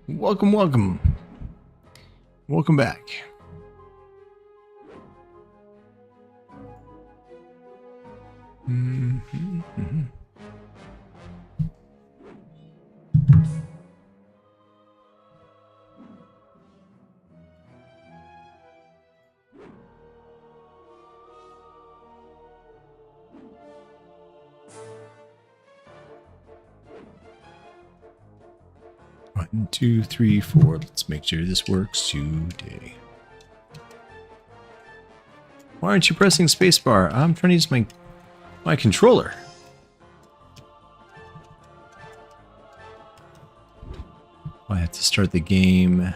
Welcome, welcome. Welcome back. Mm-hmm. 1, 2, 3, 4. Let's make sure this works today. Why aren't you pressing spacebar? I'm trying to use my controller. I have to start the game.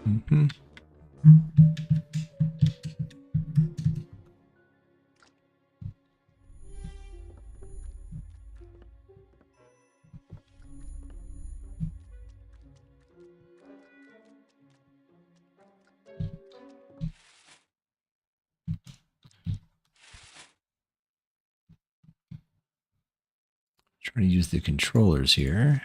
Mm-hmm. Trying to use the controllers here.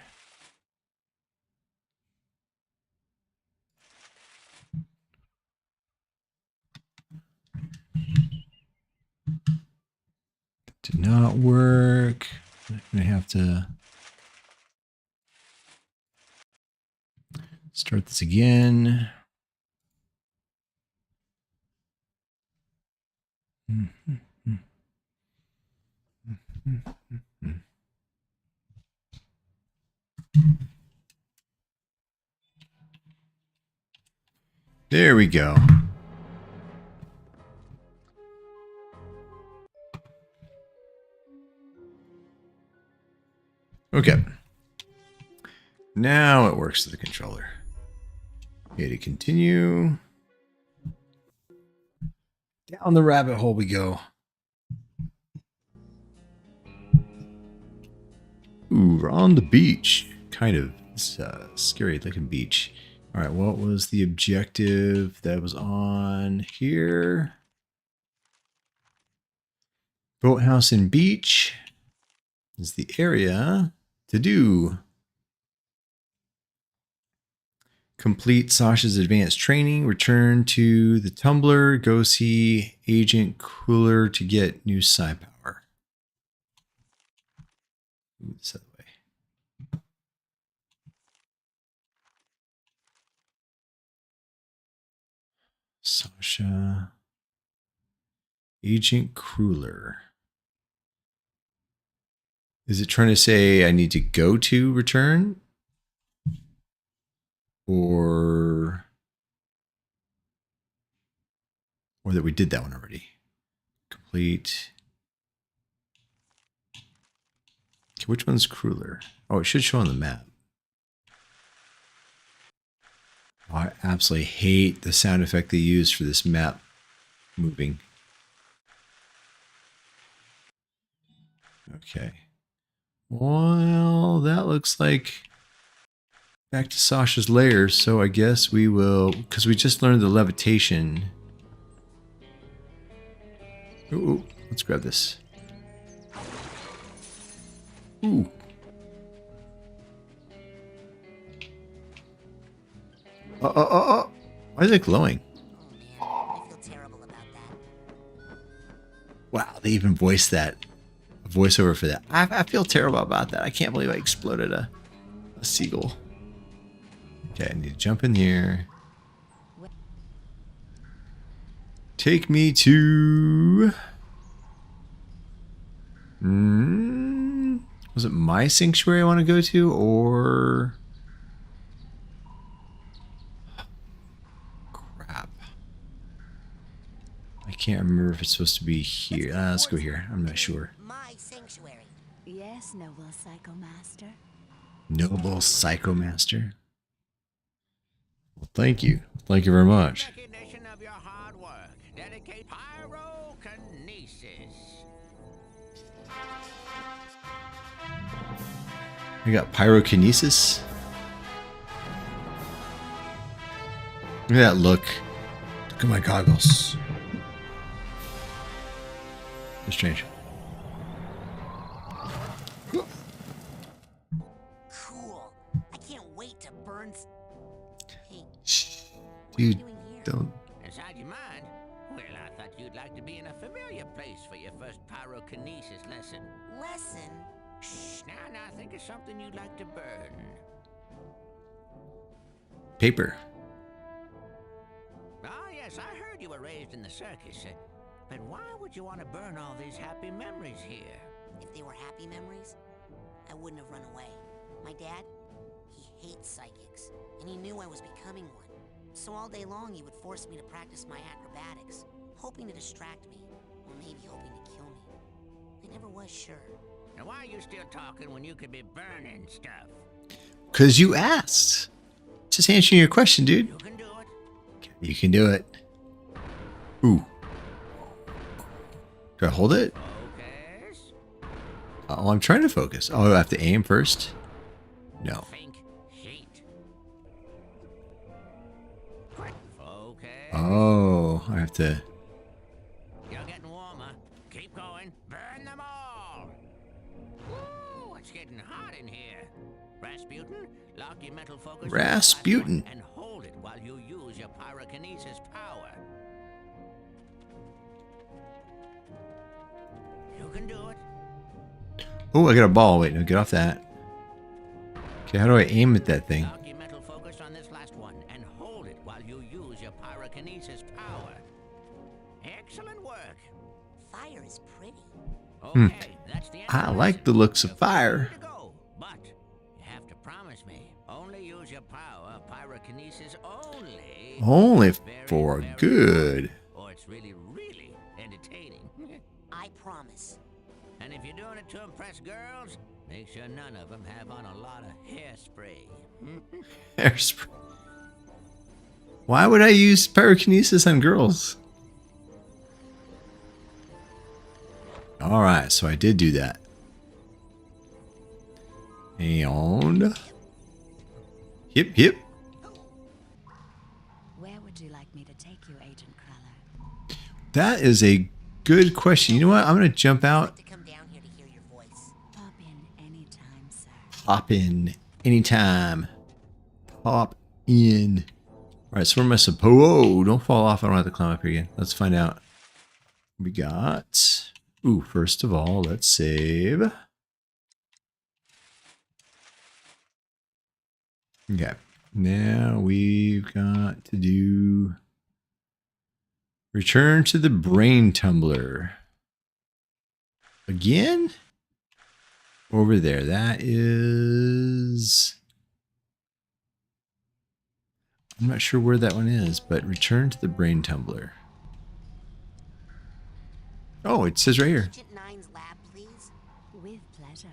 Did not work. I'm gonna have to start this again. There we go. Okay. Now it works to the controller. Okay, to continue. Down the rabbit hole we go. Ooh, we're on the beach. Kind of. It's a scary looking beach. All right, what was the objective that was on here? Boathouse and beach is the area to do. Complete Sasha's advanced training. Return to the tumbler. Go see Agent Cooler to get new psi power. Move this other way. Sasha. Agent Cooler. Is it trying to say I need to go to return? Or that we did that one already. Complete. Okay, which one's crueler? Oh, it should show on the map. Oh, I absolutely hate the sound effect they use for this map moving. Okay. Well, that looks like back to Sasha's lair, so I guess we will, because we just learned the levitation. Ooh, let's grab this. Ooh. Why is it glowing? I feel terrible about that. Wow, they even voiced that. A voiceover for that. I feel terrible about that. I can't believe I exploded a seagull. Okay, I need to jump in here. Take me to... was it my sanctuary I want to go to, or... Crap. I can't remember if it's supposed to be here. Let's go here. I'm not sure. My sanctuary. Yes, noble Psychomaster. Noble Psychomaster. Well, thank you. Thank you very much. Recognition of your hard work. Dedicate pyrokinesis. I got pyrokinesis. Look at that look. Look at my goggles. It's strange. Cool. I can't wait to burn. Hey, Shh. what are you Dude, doing here? don't. Inside your mind? Well, I thought you'd like to be in a familiar place for your first pyrokinesis lesson. Lesson? Shh, now, think of something you'd like to burn. Paper. Ah, yes, I heard you were raised in the circus. But why would you want to burn all these happy memories here? If they were happy memories, I wouldn't have run away. My dad, he hates psychics, and he knew I was becoming one. So all day long he would force me to practice my acrobatics, hoping to distract me, or maybe hoping to kill me. I never was sure. Now why are you still talking when you could be burning stuff? Because you asked. Just answering your question, dude. You can do it. You can do it. Ooh. Do I hold it? Focus. Oh, I'm trying to focus. Oh, I have to aim first? No. Think heat. Focus. Oh, I have to. You're getting warmer. Keep going. Burn them all. Woo, it's getting hot in here. Rasputin, lock your mental focus. on the last Rasputin. one and hold it while you use your pyrokinesis power. You can do it. Oh, I got a ball. Wait, no, get off that. Okay, how do I aim at that thing? Lock your mental focus on this last one and hold it while you use your pyrokinesis power. Excellent work. Fire is pretty. Okay, that's the end of I the like lesson. the looks of You're fire. free to go, but you have to promise me only use your power pyrokinesis only. Only Very, for very good. Or it's really, really entertaining. I promise. And if you're doing it to impress girls, make sure none of them have on a lot of hairspray. Hairspray. Why would I use pyrokinesis on girls? Alright, so I did do that. And... Yep. Where would you like me to take you, Agent Cruller? That is a good question. You know what? I'm going to jump I'd out. like to come down here to hear your voice. Pop in anytime, sir. Hop in anytime. Hop in. Alright, so where am I supposed... Whoa, don't fall off. I don't have to climb up here again. Let's find out. We got... Ooh, first of all, let's save. Okay. Now we've got to do... Return to the brain tumbler. Again? Over there. That is... I'm not sure where that one is, but return to the brain tumbler. Oh, it says right here. Agent Nine's lab, please. With pleasure.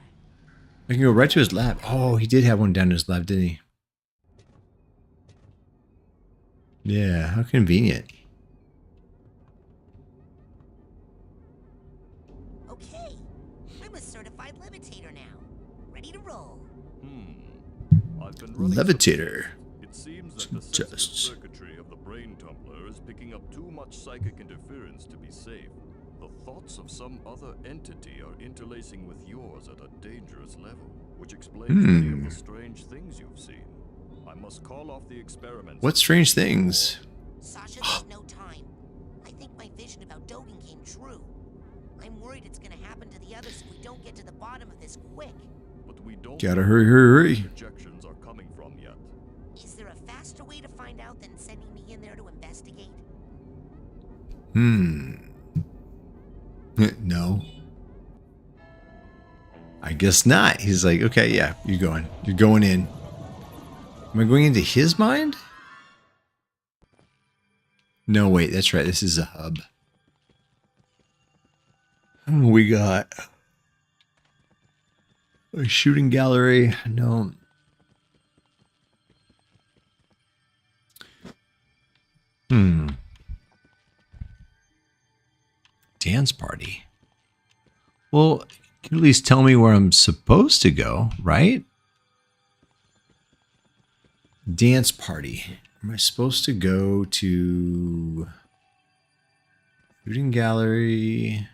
I can go right to his lab. Oh, he did have one down in his lab, didn't he? Yeah, how convenient. Okay. I'm a certified levitator now. Ready to roll. I've been running some Levitator. tests. It seems that Some the sensitive tests. circuitry of the brain tumbler is picking up too much psychic interference to be safe. The thoughts of some other entity are interlacing with yours at a dangerous level, which explains many of the strange things you've seen. I must call off the experiments. What strange things? Sasha, there's no time. I think my vision about Dogen came true. I'm worried it's gonna happen to the others if we don't get to the bottom of this quick. But we don't Gotta know hurry, where hurry, the hurry. projections are coming from yet. Is there a faster way to find out than sending me in there to investigate? No. I guess not. He's like, okay, yeah, you're going. You're going in. Am I going into his mind? No, wait, that's right. This is a hub. We got a shooting gallery. No. Dance party. Well, you can at least tell me where I'm supposed to go, right? Dance party. Am I supposed to go to shooting gallery?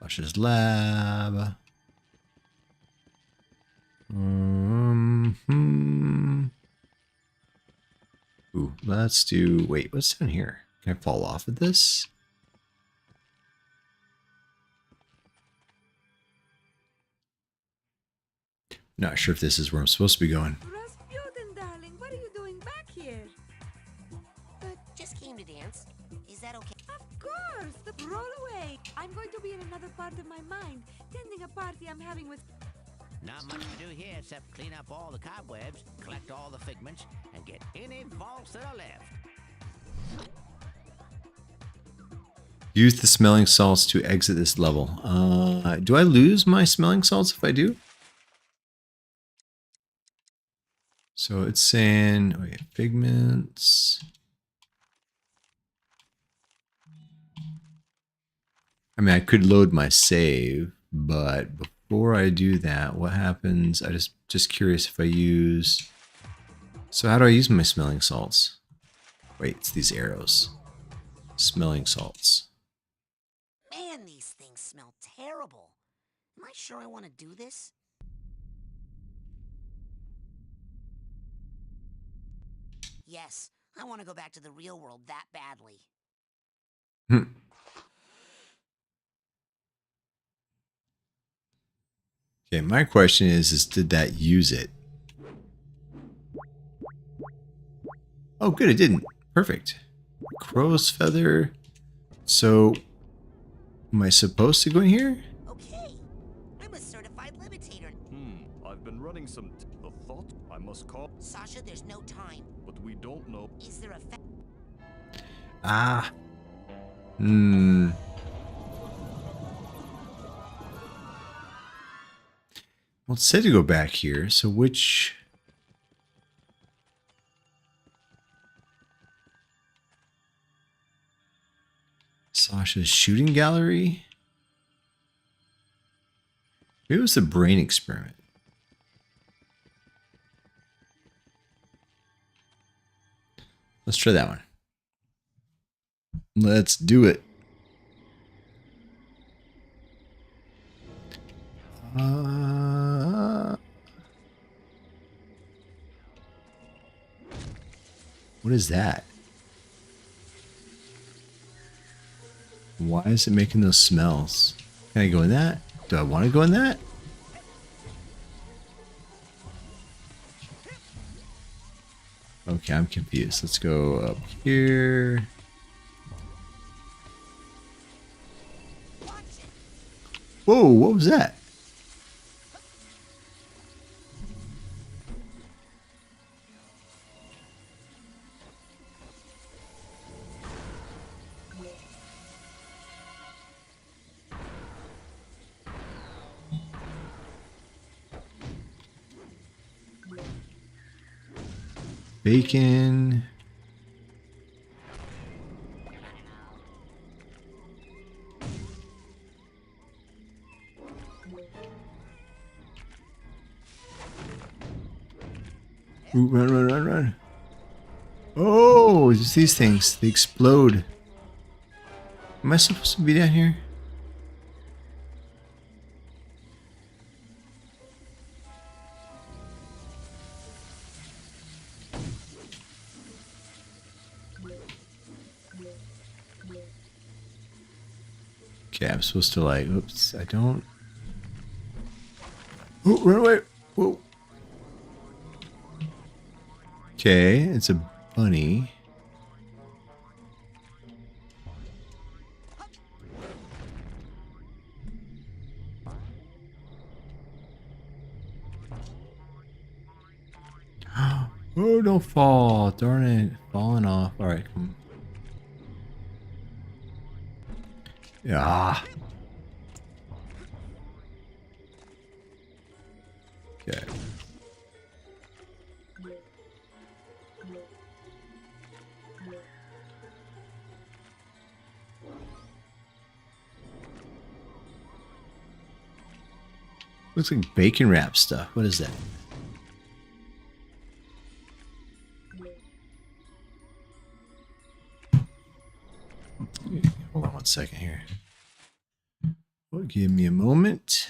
Sasha's lab. Ooh, let's do. Wait, what's down here? Can I fall off of this? Not sure if this is where I'm supposed to be going. Rasputin, darling, what are you doing back here? Just came to dance. Is that okay? Of course, roll away. I'm going to be in another part of my mind, tending a party I'm having with... Not much to do here except clean up all the cobwebs, collect all the figments, and get any vaults that are left. Use the smelling salts to exit this level. Do I lose my smelling salts if I do? So it's saying, oh yeah, figments. I mean, I could load my save, but before I do that, what happens? I just curious if I use. So how do I use my smelling salts? Wait, it's these arrows. Smelling salts. Man, these things smell terrible. Am I sure I want to do this? Yes, I want to go back to the real world that badly. Okay, my question is did that use it? Oh, good, it didn't. Perfect. Crow's feather. So, am I supposed to go in here? Okay, I'm a certified levitator. I've been running some. The thought I must call, Sasha, there's no time. but we don't know. Is there a Ah. Hmm. Well, it said to go back here, so which... Sasha's shooting gallery? Maybe it was the brain experiment. Let's try that one. Let's do it. What is that? Why is it making those smells? Can I go in that? Do I want to go in that? Okay, I'm confused. Let's go up here. Whoa, what was that? Bacon. Ooh, run, run, run, run. Oh, it's these things. They explode. Am I supposed to be down here? Okay, I'm supposed to like, oops, I don't. Oh, run away. Whoa. Okay, it's a bunny. Oh, don't fall. Darn it. Falling off. All right. Yeah. Okay. Looks like bacon wrap stuff. What is that? Hold on one second here. Well, give me a moment.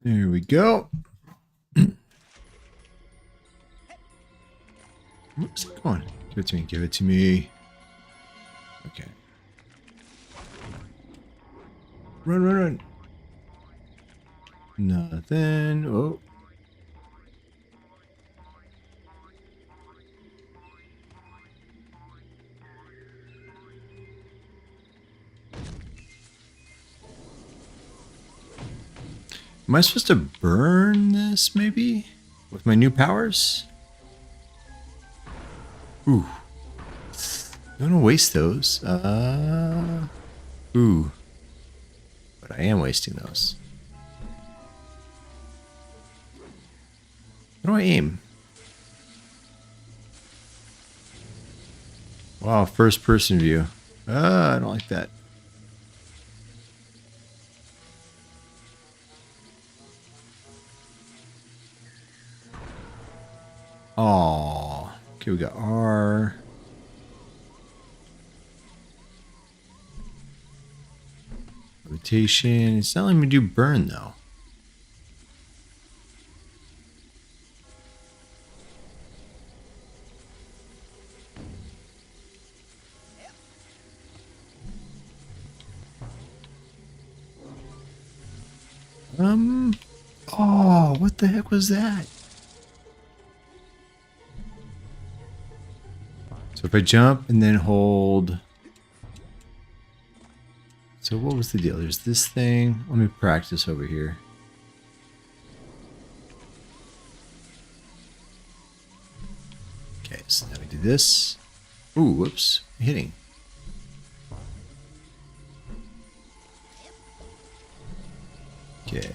There we go. Where's it going? Give it to me. Give it to me. Okay. Run, run, run. Nothing. Oh. Am I supposed to burn this, maybe? With my new powers? Ooh. Don't want to waste those. Ooh. But I am wasting those. How do I aim? Wow, first person view. I don't like that. Oh, okay, we got R. Rotation. It's not letting me do burn though. Oh, what the heck was that? So if I jump and then hold. So what was the deal? There's this thing. Let me practice over here. Okay, so now we do this. Ooh, whoops. Hitting. Okay.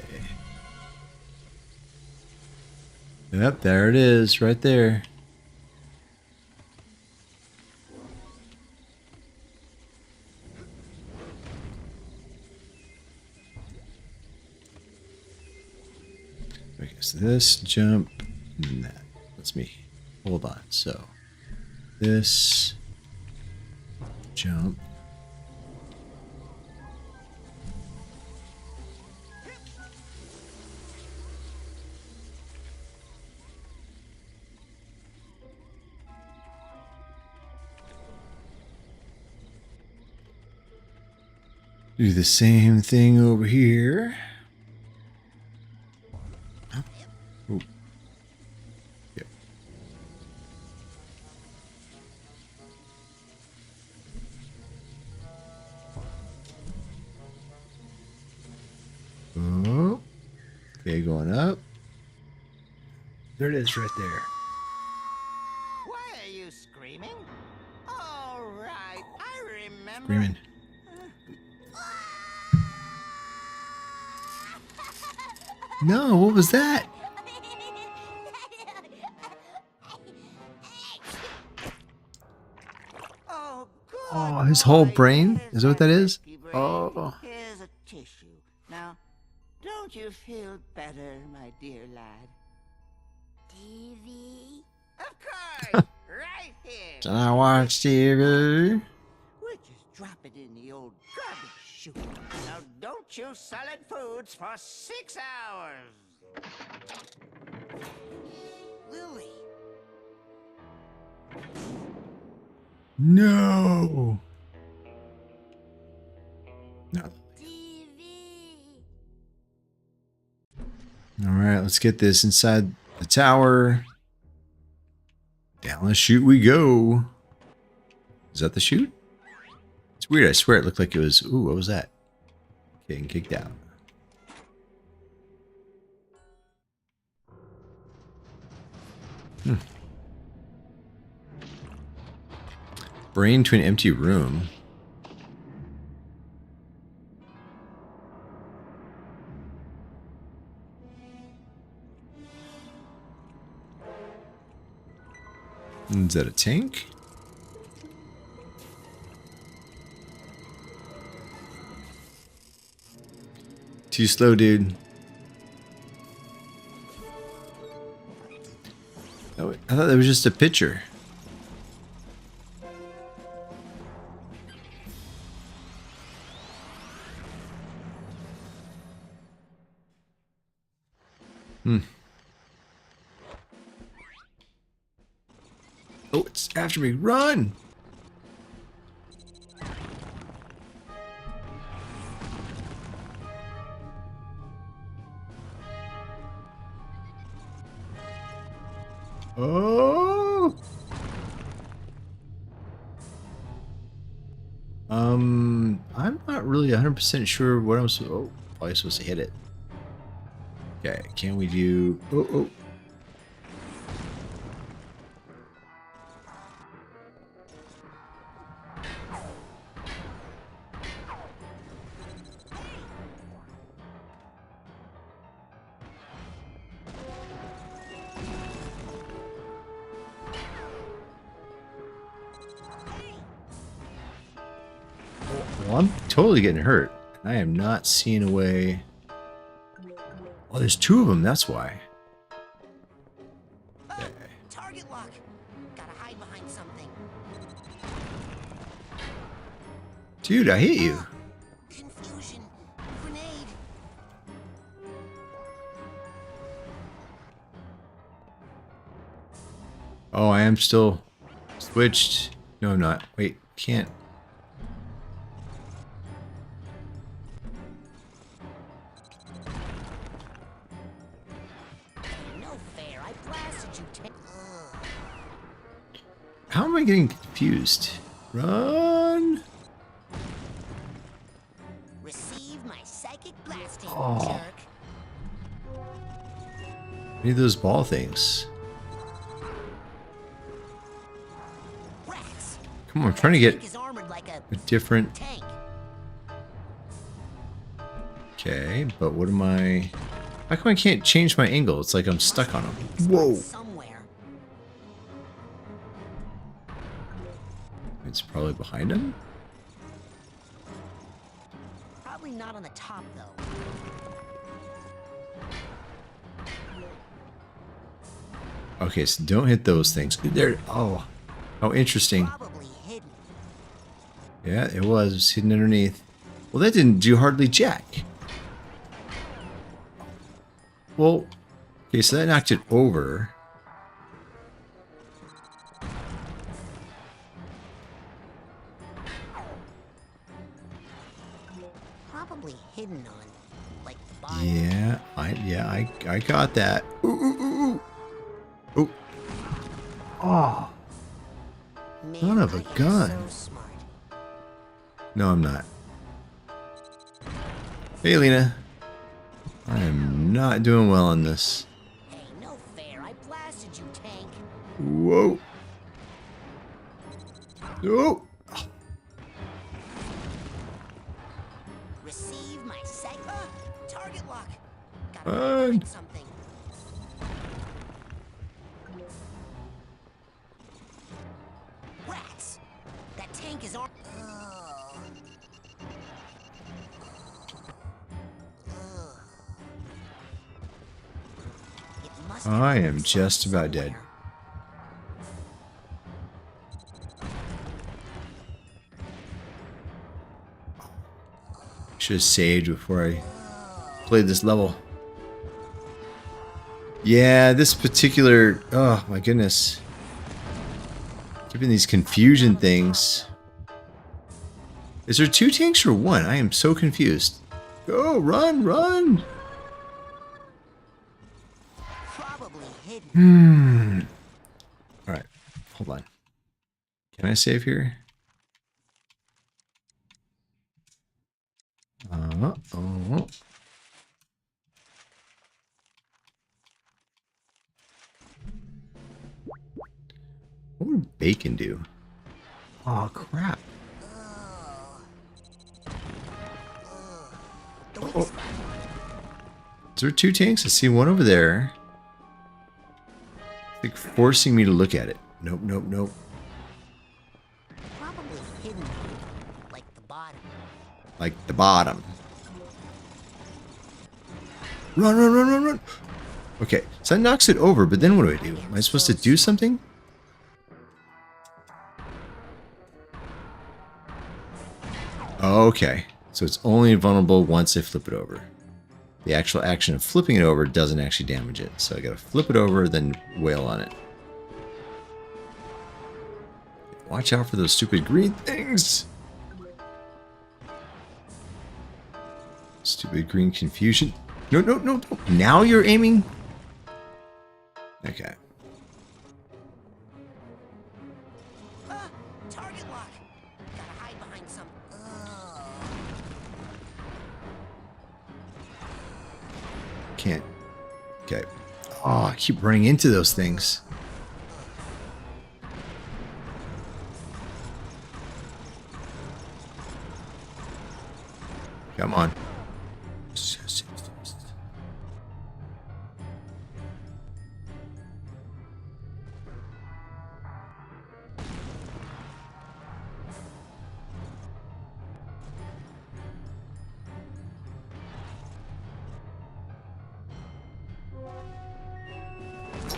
Yep, there it is, right there. Okay, so this jump, and that. That's me. Hold on. So this jump. Do the same thing over here. Ooh. Yep. Oh. Okay, going up. There it is right there. Why are you screaming? All right, I remember. Screaming. No, what was that? Oh, good Oh, his whole boy. brain? There's Is that what that is? risky brain. Oh. Here's a tissue. Now, don't you feel better, my dear lad? TV? Of course, right here. Can I watch TV? We'll just drop it in the old garbage chute. Now, don't you solid foods for 6 hours. Lily. No. No. TV. All right, let's get this inside the tower. Down the chute we go. Is that the chute? It's weird. I swear it looked like it was. Ooh, what was that? Getting kicked out. Brain to an empty room. Is that a tank? Too slow, dude. Oh, I thought that was just a picture. Oh, it's after me. Run! Oh! I'm not really 100% sure what I'm supposed to... Oh, probably supposed to hit it. Okay, can we do... Oh, oh. Well, I'm totally getting hurt. I am not seeing a way... Oh, there's two of them, that's why. Okay. Target lock. Gotta hide behind something. Dude, I hit you. Confusion. Grenade. Oh, I am still switched. No, I'm not. Wait, can't. No fair. I blasted you. Ugh. How am I getting confused? Run! Receive my psychic blasting, Oh. jerk. I need those ball things. Rats. Come on, I'm trying to get Tank is armored like a different... tank. Okay, but what am I... How come I can't change my angle? It's like I'm stuck on them. Whoa! Somewhere. It's probably behind him? Probably not on the top though. Okay, so don't hit those things. There. Oh. How interesting. Probably hidden. Yeah, it was hidden underneath. Well, that didn't do hardly jack. Well, okay, so that knocked it over. Probably hidden on, like the bottom. Yeah, I got that. Ooh, ooh, ooh, ooh. Ooh. Oh. Man, Son of a I am gun. So smart. No, I'm not. Hey, Lena. I am not doing well on this. Hey, no fair. I blasted you, tank. Whoa. Oh. Receive my psych. Target lock. Gotta Fine. find something. Rats. That tank is on. It must have I been am just about dead. somewhere. Should have saved before I played this level. Yeah, this particular... Oh, my goodness. Keeping these confusion things. Is there two tanks or one? I am so confused. Go, run, run! Probably hidden. Alright, hold on. Can I save here? Oh. What would bacon do? Oh, crap. Oh. Is there two tanks? I see one over there. It's like forcing me to look at it. Nope, nope, nope. Probably hidden, like the bottom. Like the bottom. Run, run, run, run, run. Okay, so that knocks it over, but then what do I do? Am I supposed to do something? Okay, so it's only vulnerable once I flip it over. The actual action of flipping it over doesn't actually damage it. So I gotta flip it over, then wail on it. Watch out for those stupid green things! Stupid green confusion. No, no, no, no. Now you're aiming? Okay. Target lock. Gotta hide behind some. Can't. Okay. Oh, I keep running into those things. Come on.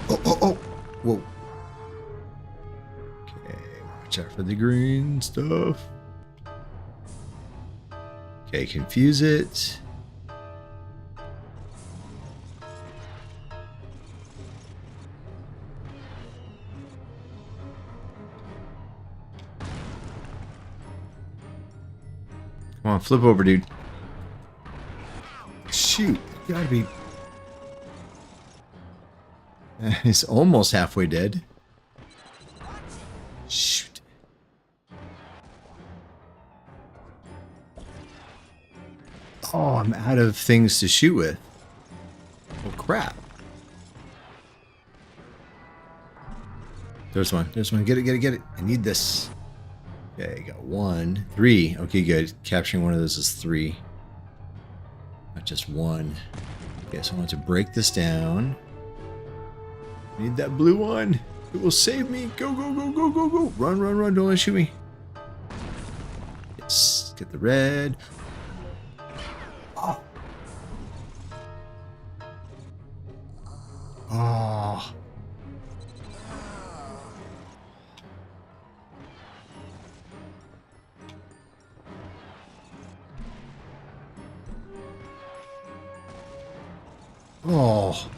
Oh, oh, oh. Whoa. Okay, watch out for the green stuff. Okay, confuse it. Come on, flip over, dude. Shoot, you gotta be... He's almost halfway dead. Shoot. Oh, I'm out of things to shoot with. Oh, crap. There's one. There's one. Get it, get it, get it. I need this. Okay, got 1. 3. Okay, good. Capturing one of those is 3. Not just 1. Okay, so I want to break this down. I need that blue one. It will save me. Go, go, go, go, go, go. Run, run, run. Don't let it shoot me. Yes. Get the red. Oh. Oh. Oh.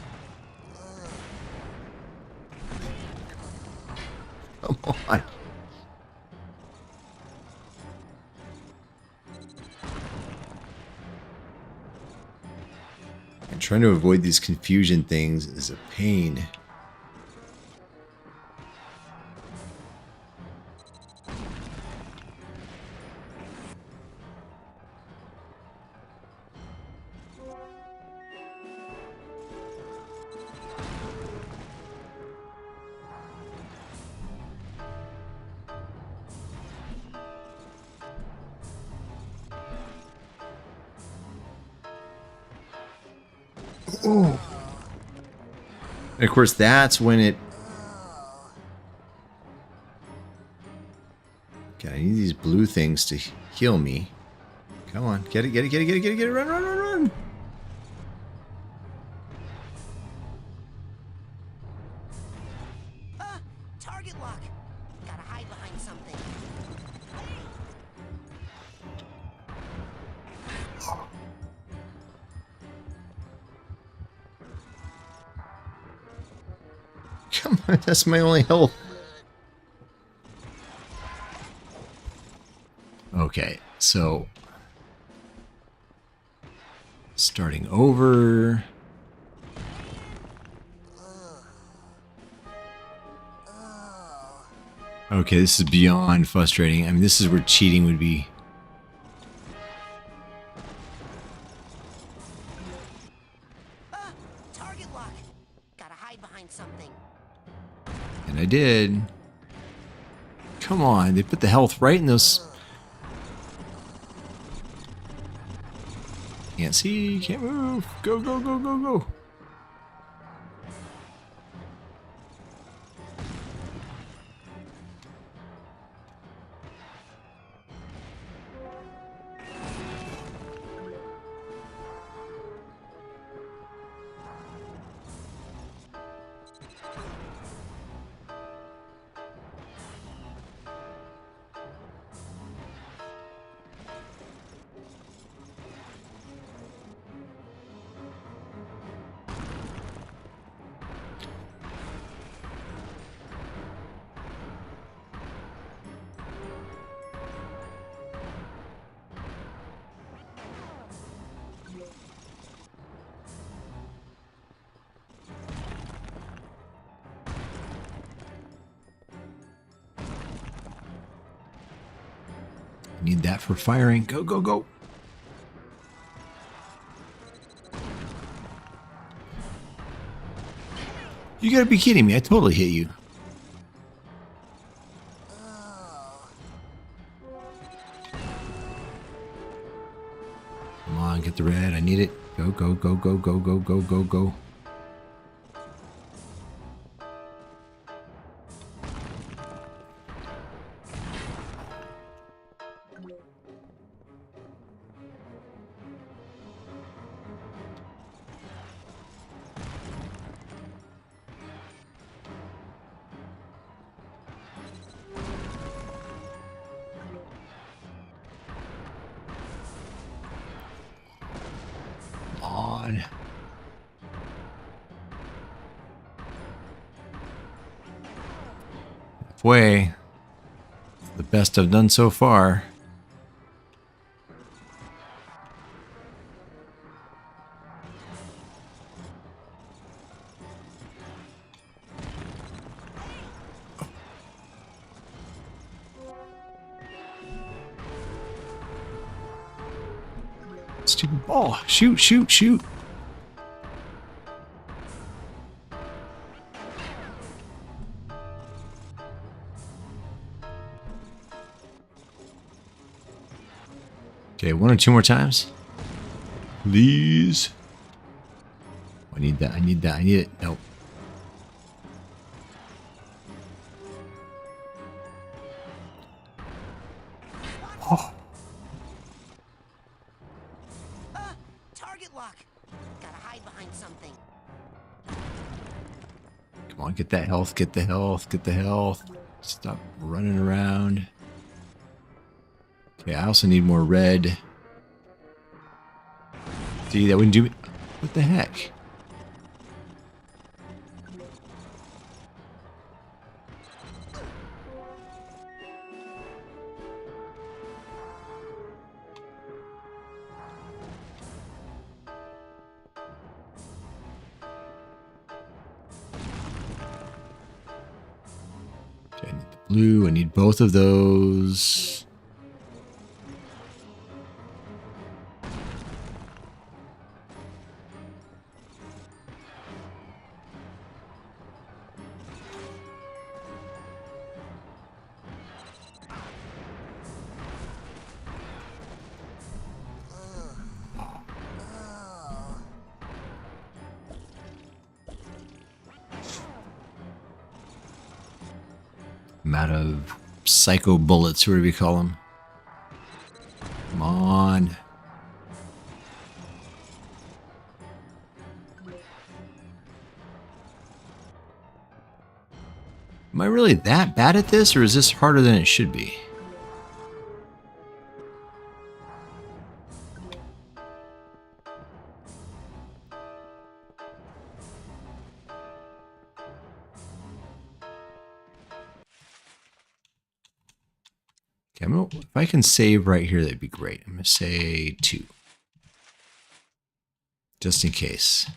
Come on. And trying to avoid these confusion things is a pain. Oh. And of course, that's when it... Okay, I need these blue things to heal me. Come on, get it, get it, get it, get it, get it, get it, run, run, run, run! Target lock. Gotta hide behind something. Come on, that's my only health. Okay, so... starting over... Okay, this is beyond frustrating. I mean, this is where cheating would be. Target lock. Gotta hide behind something. And I did. Come on, they put the health right in those... Can't see, can't move. Go, go, go, go, go. Need that for firing. Go, go, go. You gotta be kidding me. I totally hit you. Come on, get the red. I need it. Go, go, go, go, go, go, go, go, go. On. Halfway. The best I've done so far. Stupid ball. Shoot, shoot, shoot. Okay, one or two more times. Please. I need that. I need that. I need it. Nope. Oh. Target lock. Gotta hide behind something. Come on, get that health. Get the health. Get the health. Stop running around. Okay, I also need more red. See, that wouldn't do me. What the heck? Okay, I need the blue. I need both of those. I'm out of psycho bullets, what do we call them? Come on. Am I really that bad at this, or is this harder than it should be? Okay, if I can save right here, that'd be great. I'm going to say 2. Just in case.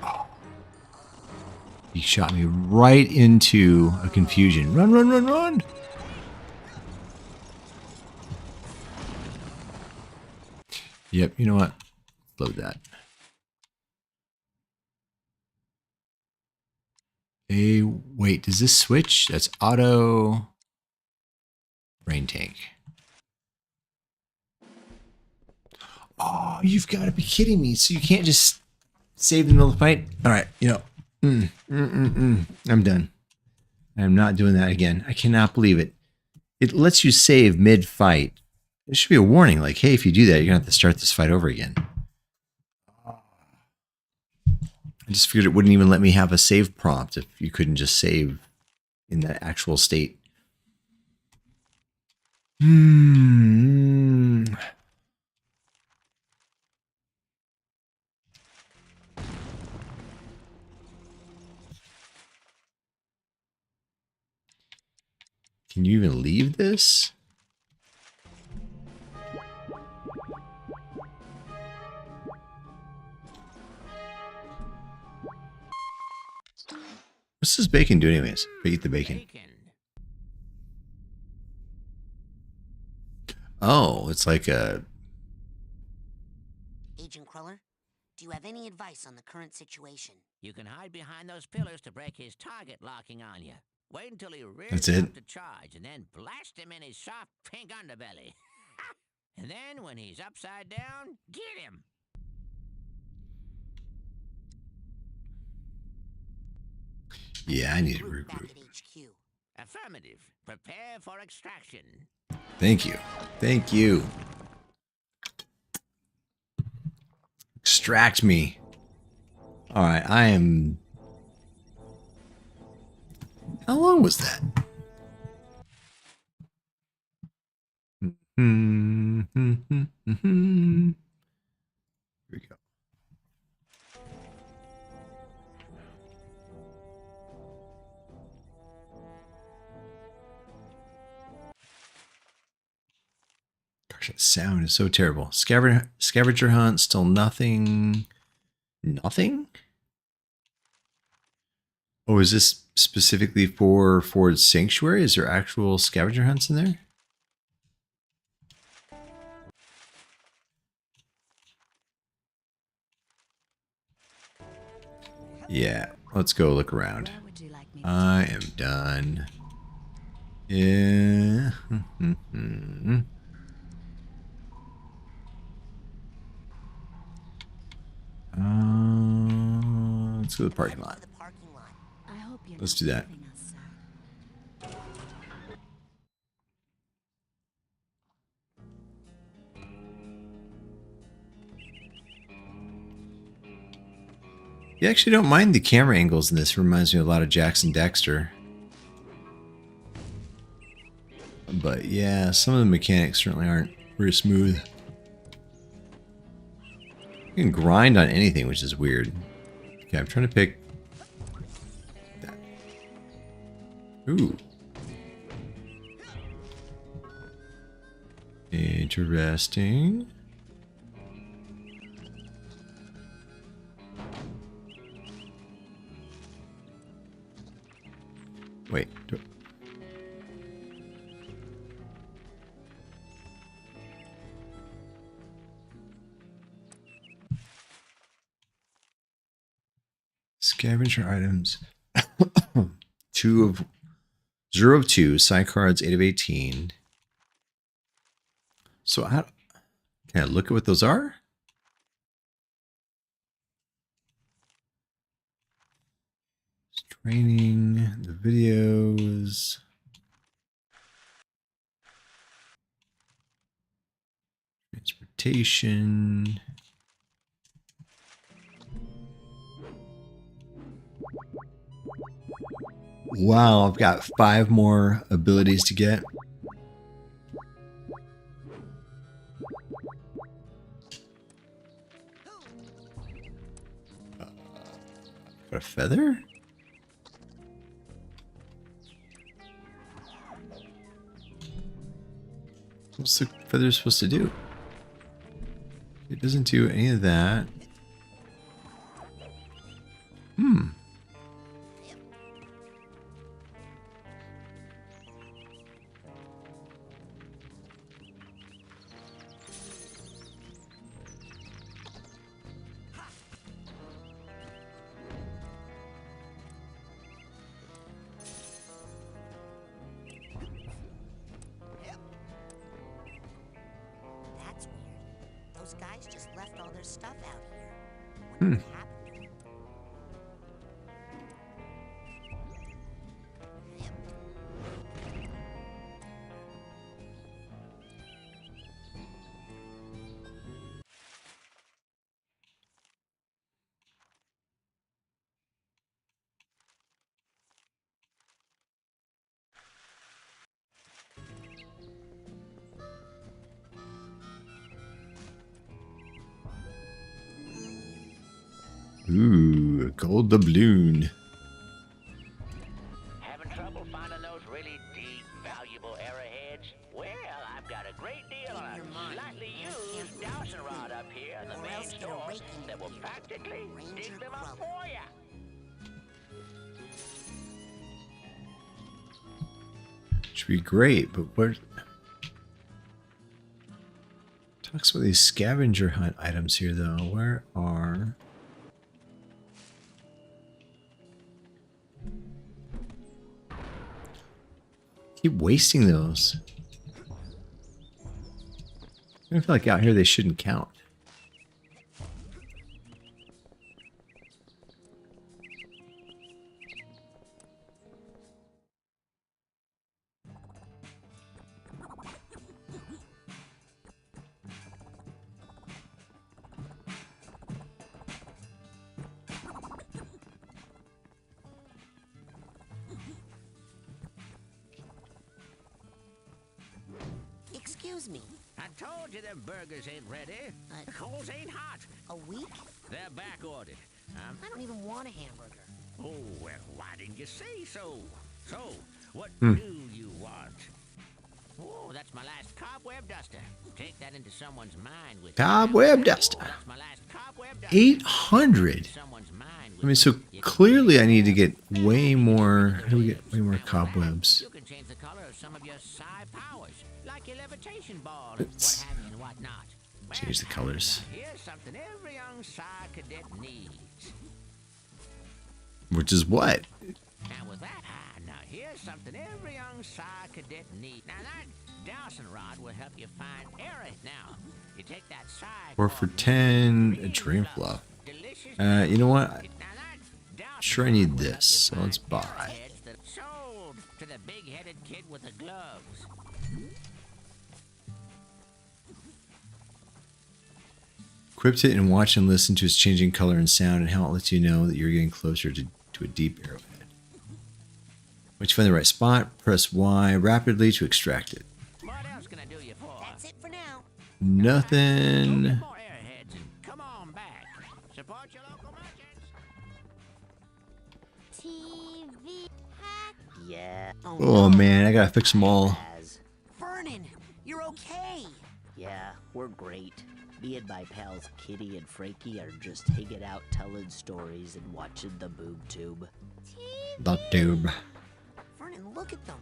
Oh. He shot me right into a confusion. Run, run, run, run! Yep, you know what? Load that. Hey, wait, does this switch? That's auto brain tank. Oh, you've got to be kidding me. So you can't just save in the middle of the fight? All right, you know, I'm done. I'm not doing that again. I cannot believe it. It lets you save mid-fight. There should be a warning like, hey, if you do that, you're going to have to start this fight over again. I just figured it wouldn't even let me have a save prompt if you couldn't just save in that actual state. Can you even leave this? does bacon do anyways? If I eat the bacon. Oh, it's like a... Agent Cruller, do you have any advice on the current situation? You can hide behind those pillars to break his target locking on you. Wait until he That's rears it? up to charge, and then blast him in his soft pink underbelly. And then, when he's upside down, get him! Yeah, I need to Group back regroup. at HQ. Affirmative. Prepare for extraction. Thank you. Thank you. Extract me. Alright, I am... How long was that? Here we go. Gosh, that sound is so terrible. Scavenger hunt, still nothing. Nothing? Oh, is this specifically for Ford's Sanctuary? Is there actual scavenger hunts in there? Yeah, let's go look around. Where would you like me to I am done. Yeah. Let's go to the parking Head lot. to the parking lot. I hope you're Let's not do that. leaving us, sir. You actually don't mind the camera angles in this. Reminds me a lot of Jackson Dexter. But yeah, some of the mechanics certainly aren't very smooth. You can grind on anything, which is weird. Okay, I'm trying to pick that. Ooh. Interesting. Wait. Scavenger items. 0 of 2. Side cards 8 of 18. So how can I look at what those are? Training, the videos. Transportation. Wow, I've got 5 more abilities to get. Got a feather? What's the feather supposed to do? It doesn't do any of that. Hmm. That's weird. Those guys just left all their stuff out here. Hmm. Wonder what happened to it. Ooh, a gold doubloon. Having trouble finding those really deep, valuable arrowheads? Well, I've got a great deal on Your a mind. slightly used dowsing rod up here in the Or main else get a store rake in that will gear. practically Ranger dig them up Cruller. for you. Which would be great, but what... Talks about these scavenger hunt items here, though. Where are... Keep wasting those. I feel like out here they shouldn't count. Excuse me. I told you them burgers ain't ready. The coals ain't hot. A week? They're back ordered. I don't even want a hamburger. Oh, well, why didn't you say so? So, what do you want? Oh, that's my last cobweb duster. Take that into someone's mind with Cobweb duster. Oh, that's my last cobweb duster. 800. Someone's mind with I mean, so clearly I need to get way more... How do we get way more cobwebs? You can change the color of some of your psi powers, like your levitation ball and what have you and what not. Change the colors. Here's something every young psi cadet needs. Which is what? Now with that, now here's something every young psi cadet needs. Now that dowsing rod will help you find error. Now, you take that psi... 4 for 10, a dream fluff. You know what? Sure I need this, so let's buy. Sold to the big-headed kid with the gloves. Equip it and watch and listen to its changing color and sound and how it lets you know that you're getting closer to a deep arrowhead. Once you find the right spot, press Y rapidly to extract it. What else can I do you for? That's it for now. Nothing. Get more airheads and come on back. Support your local merchants. TV hack. Yeah. Oh man, I gotta fix them all. Vernon, you're okay. Yeah, we're great. Me and my pals Kitty and Frankie are just hanging out telling stories and watching the boob tube. The tube. Vernon, look at them.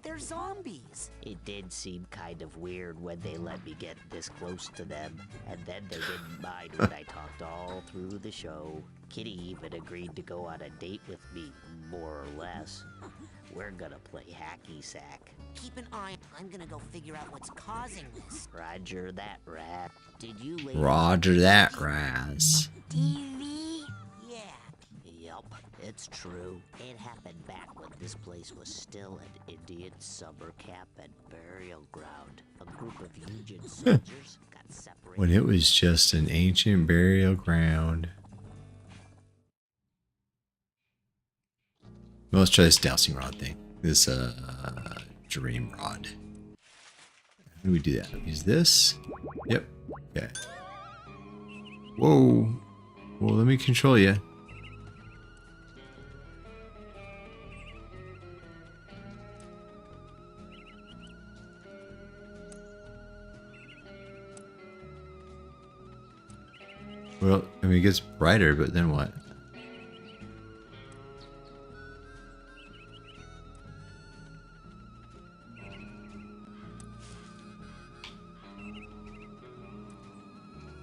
They're zombies. It did seem kind of weird when they let me get this close to them, and then they didn't mind when I talked all through the show. Kitty even agreed to go on a date with me, more or less. We're gonna play hacky sack. Keep an eye. I'm gonna go figure out what's causing this. Roger that, rat. Did you ladies... Roger that, Raz. TV? Yeah. Yup, it's true. It happened back when this place was still an Indian summer camp and burial ground. A group of Union soldiers got separated. When it was just an ancient burial ground. Well, let's try this dowsing rod thing. This dream rod. How do we do that? Use this? Yep. Okay. Whoa. Well, let me control you. Well, I mean, it gets brighter, but then what?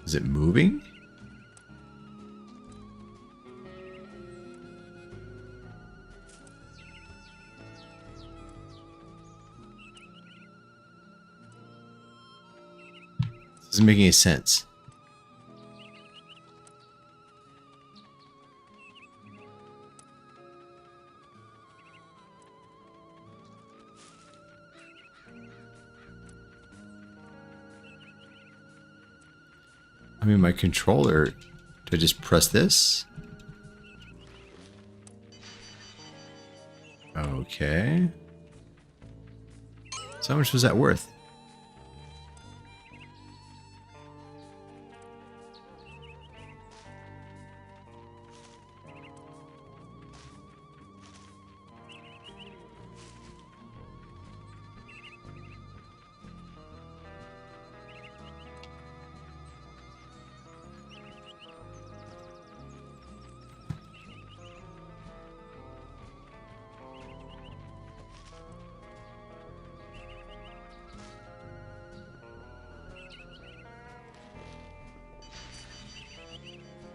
Is it moving? This doesn't make any sense. I mean, my controller, do I just press this? Okay. So how much was that worth?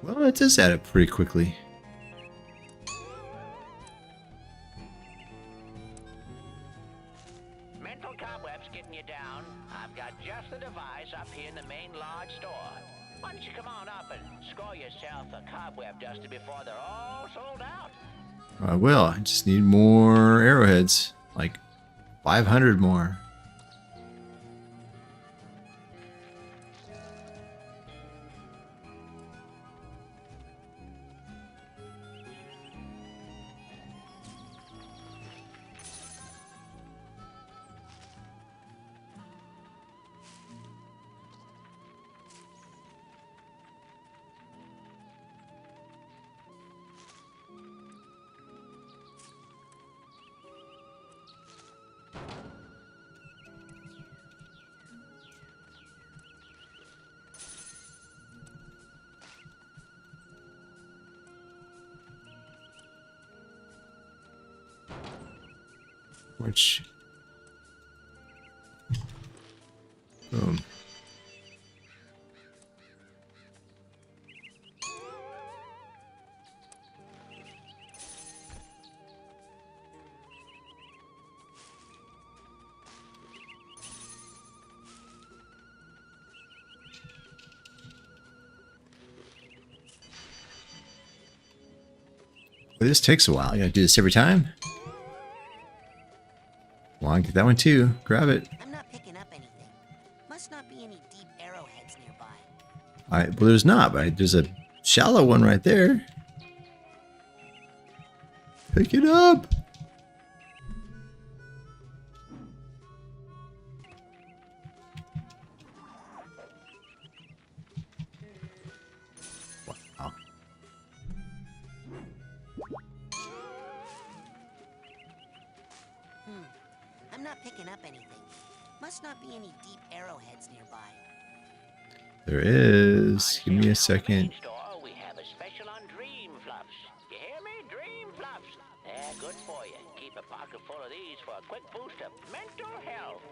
Well, it does add up pretty quickly. Mental cobwebs getting you down. I've got just the device up here in the main lodge store. Why don't you come on up and score yourself a cobweb duster before they're all sold out? I will. I just need more arrowheads. Like 500 more. Which, boom. Well, this takes a while. You gotta do this every time. Well, I get that one too. Grab it. I'm not picking up anything. Must not be any deep arrowheads nearby. Alright, well, there's not, but there's a shallow one right there. Pick it up. Wow. I'm not picking up anything. Must not be any deep arrowheads nearby. There is. Give me a second. Store, we have a special on dream fluffs. You hear me? Dream fluffs. They're good for you. Keep a pocket full of these for a quick boost of mental health.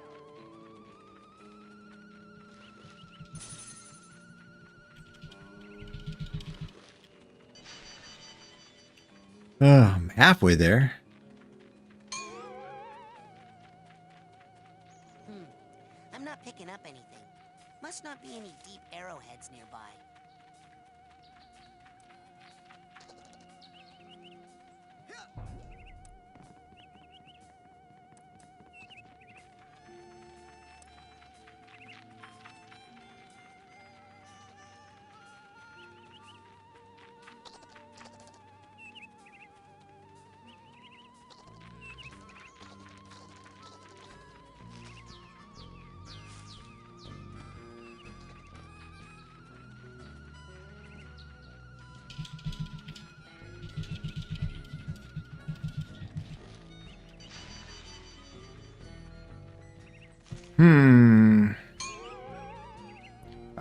Oh, I'm halfway there. I'm not picking up anything. Must not be any deep arrowheads nearby.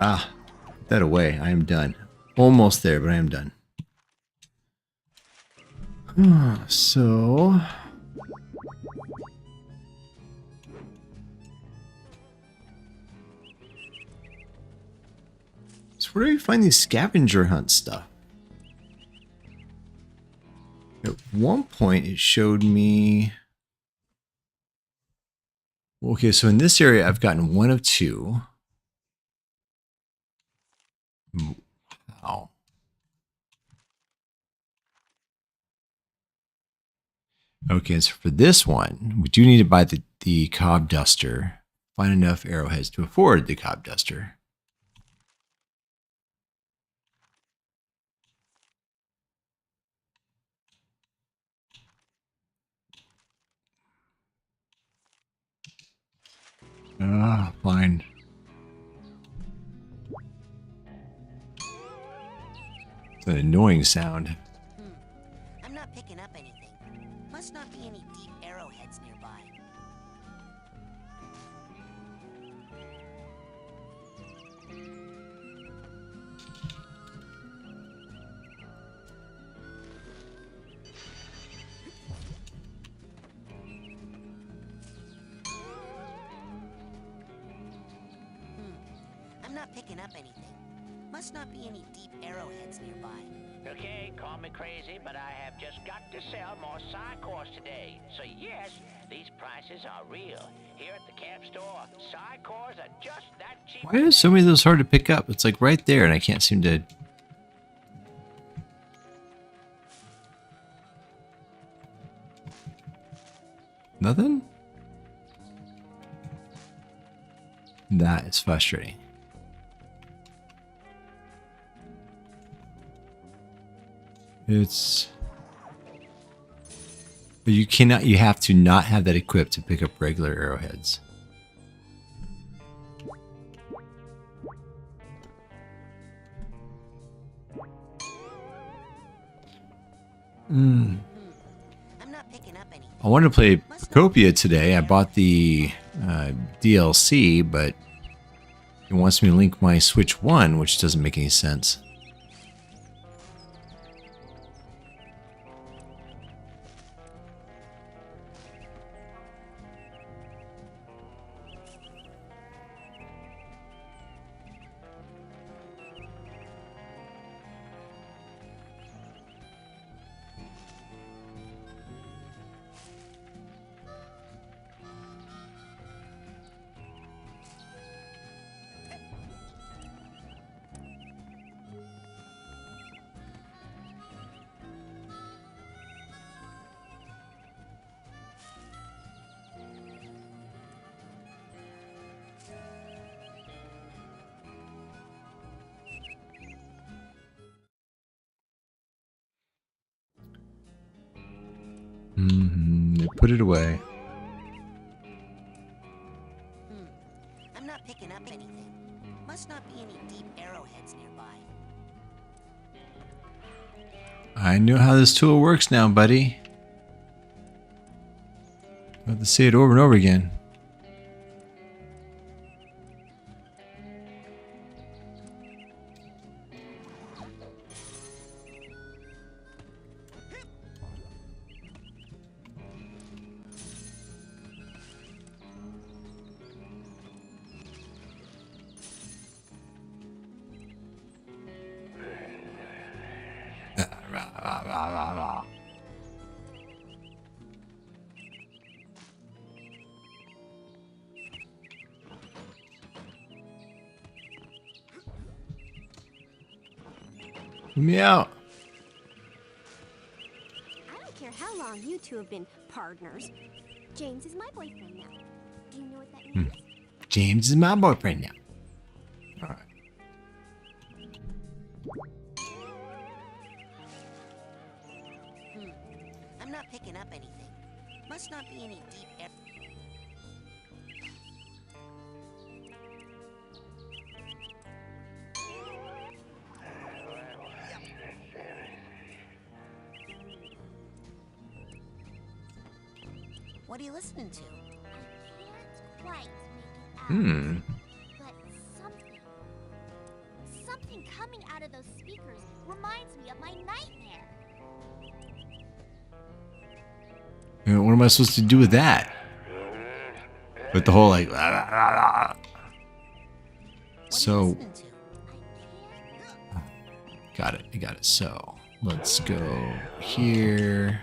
Ah, put that away. I am done. Almost there, but I am done. So where do you find these scavenger hunt stuff? At one point, it showed me. Okay, so in this area, I've gotten one of two. Wow. Okay, so for this one, we do need to buy the cob duster. Find enough arrowheads to afford the cob duster. Ah, fine. It's an annoying sound. I'm not picking up anything. Must not be any deep arrowheads nearby. I'm not picking up anything. Must not be any deep arrowheads nearby. Okay, call me crazy, but I have just got to sell more Psychors today. So yes, these prices are real. Here at the camp store, Psychors are just that cheap. Why are so many of those hard to pick up? It's like right there, and I can't seem to. Nothing? That is frustrating. It's. But you cannot, you have to not have that equipped to pick up regular arrowheads. I'm not picking up anything. I wanted to play Copia today. I bought the DLC, but it wants me to link my Switch 1, which doesn't make any sense. They put it away. I'm not picking up anything. Must not be any deep arrowheads nearby. I know how this tool works now, buddy. I have to say it over and over again. Let me out. I don't care how long you two have been partners. James is my boyfriend now. Do you know what that means? James is my boyfriend now. All right. I'm not picking up anything. Must not be any deep air. What are you listening to? I can't quite make it out. But something coming out of those speakers reminds me of my nightmare. You know, what am I supposed to do with that? With the whole like. What are you So, listening to? got it. I got it. So, let's go here.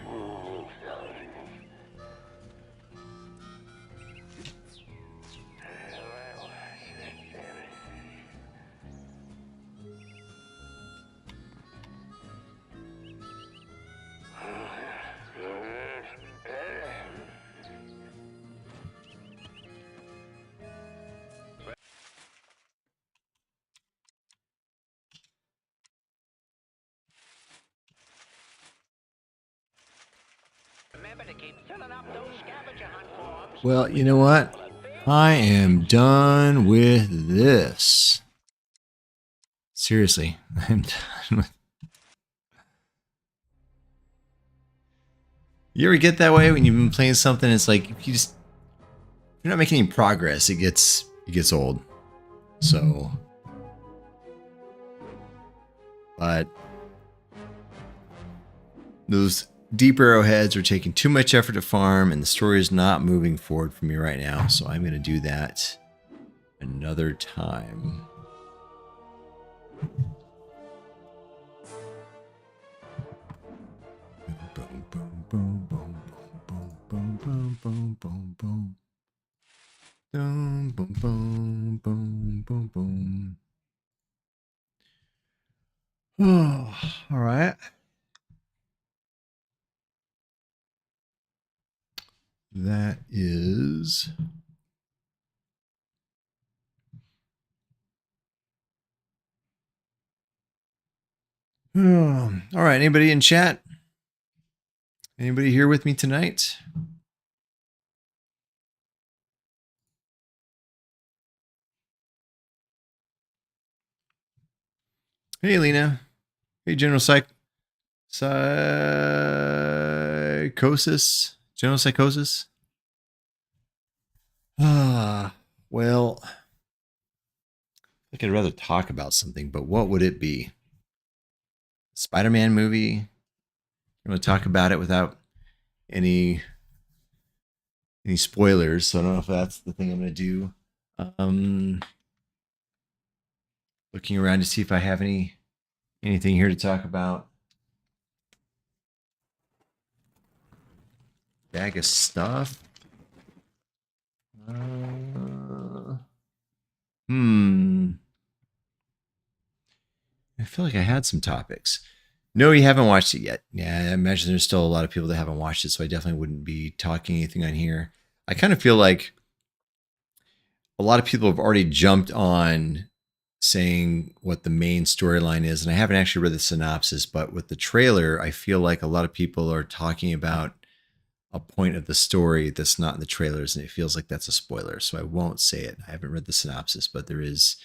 Remember to keep filling up those scavenger hunt forms. Well, you know what? I am done with this. Seriously, I'm done with. You ever get that way when you've been playing something? It's like if you're not making any progress. It gets old. So, but those deep arrowheads are taking too much effort to farm, and the story is not moving forward for me right now. So I'm going to do that another time. Boom, boom, boom, boom, boom, boom, boom, boom, boom, boom. Boom, boom, boom, boom, boom, boom. Oh, all right. That is. All right. Anybody in chat? Anybody here with me tonight? Hey, Lena. Hey, General Psychosis. General Psychosis. Well, I think I'd rather talk about something, but what would it be? Spider-Man movie? I'm going to talk about it without any spoilers, so I don't know if that's the thing I'm going to do. Looking around to see if I have anything here to talk about. Bag of stuff. I feel like I had some topics. No, you haven't watched it yet. Yeah, I imagine there's still a lot of people that haven't watched it, so I definitely wouldn't be talking anything on here. I kind of feel like a lot of people have already jumped on saying what the main storyline is, and I haven't actually read the synopsis, but with the trailer, I feel like a lot of people are talking about a point of the story that's not in the trailers, and it feels like that's a spoiler, so I won't say it. I haven't read the synopsis, but there is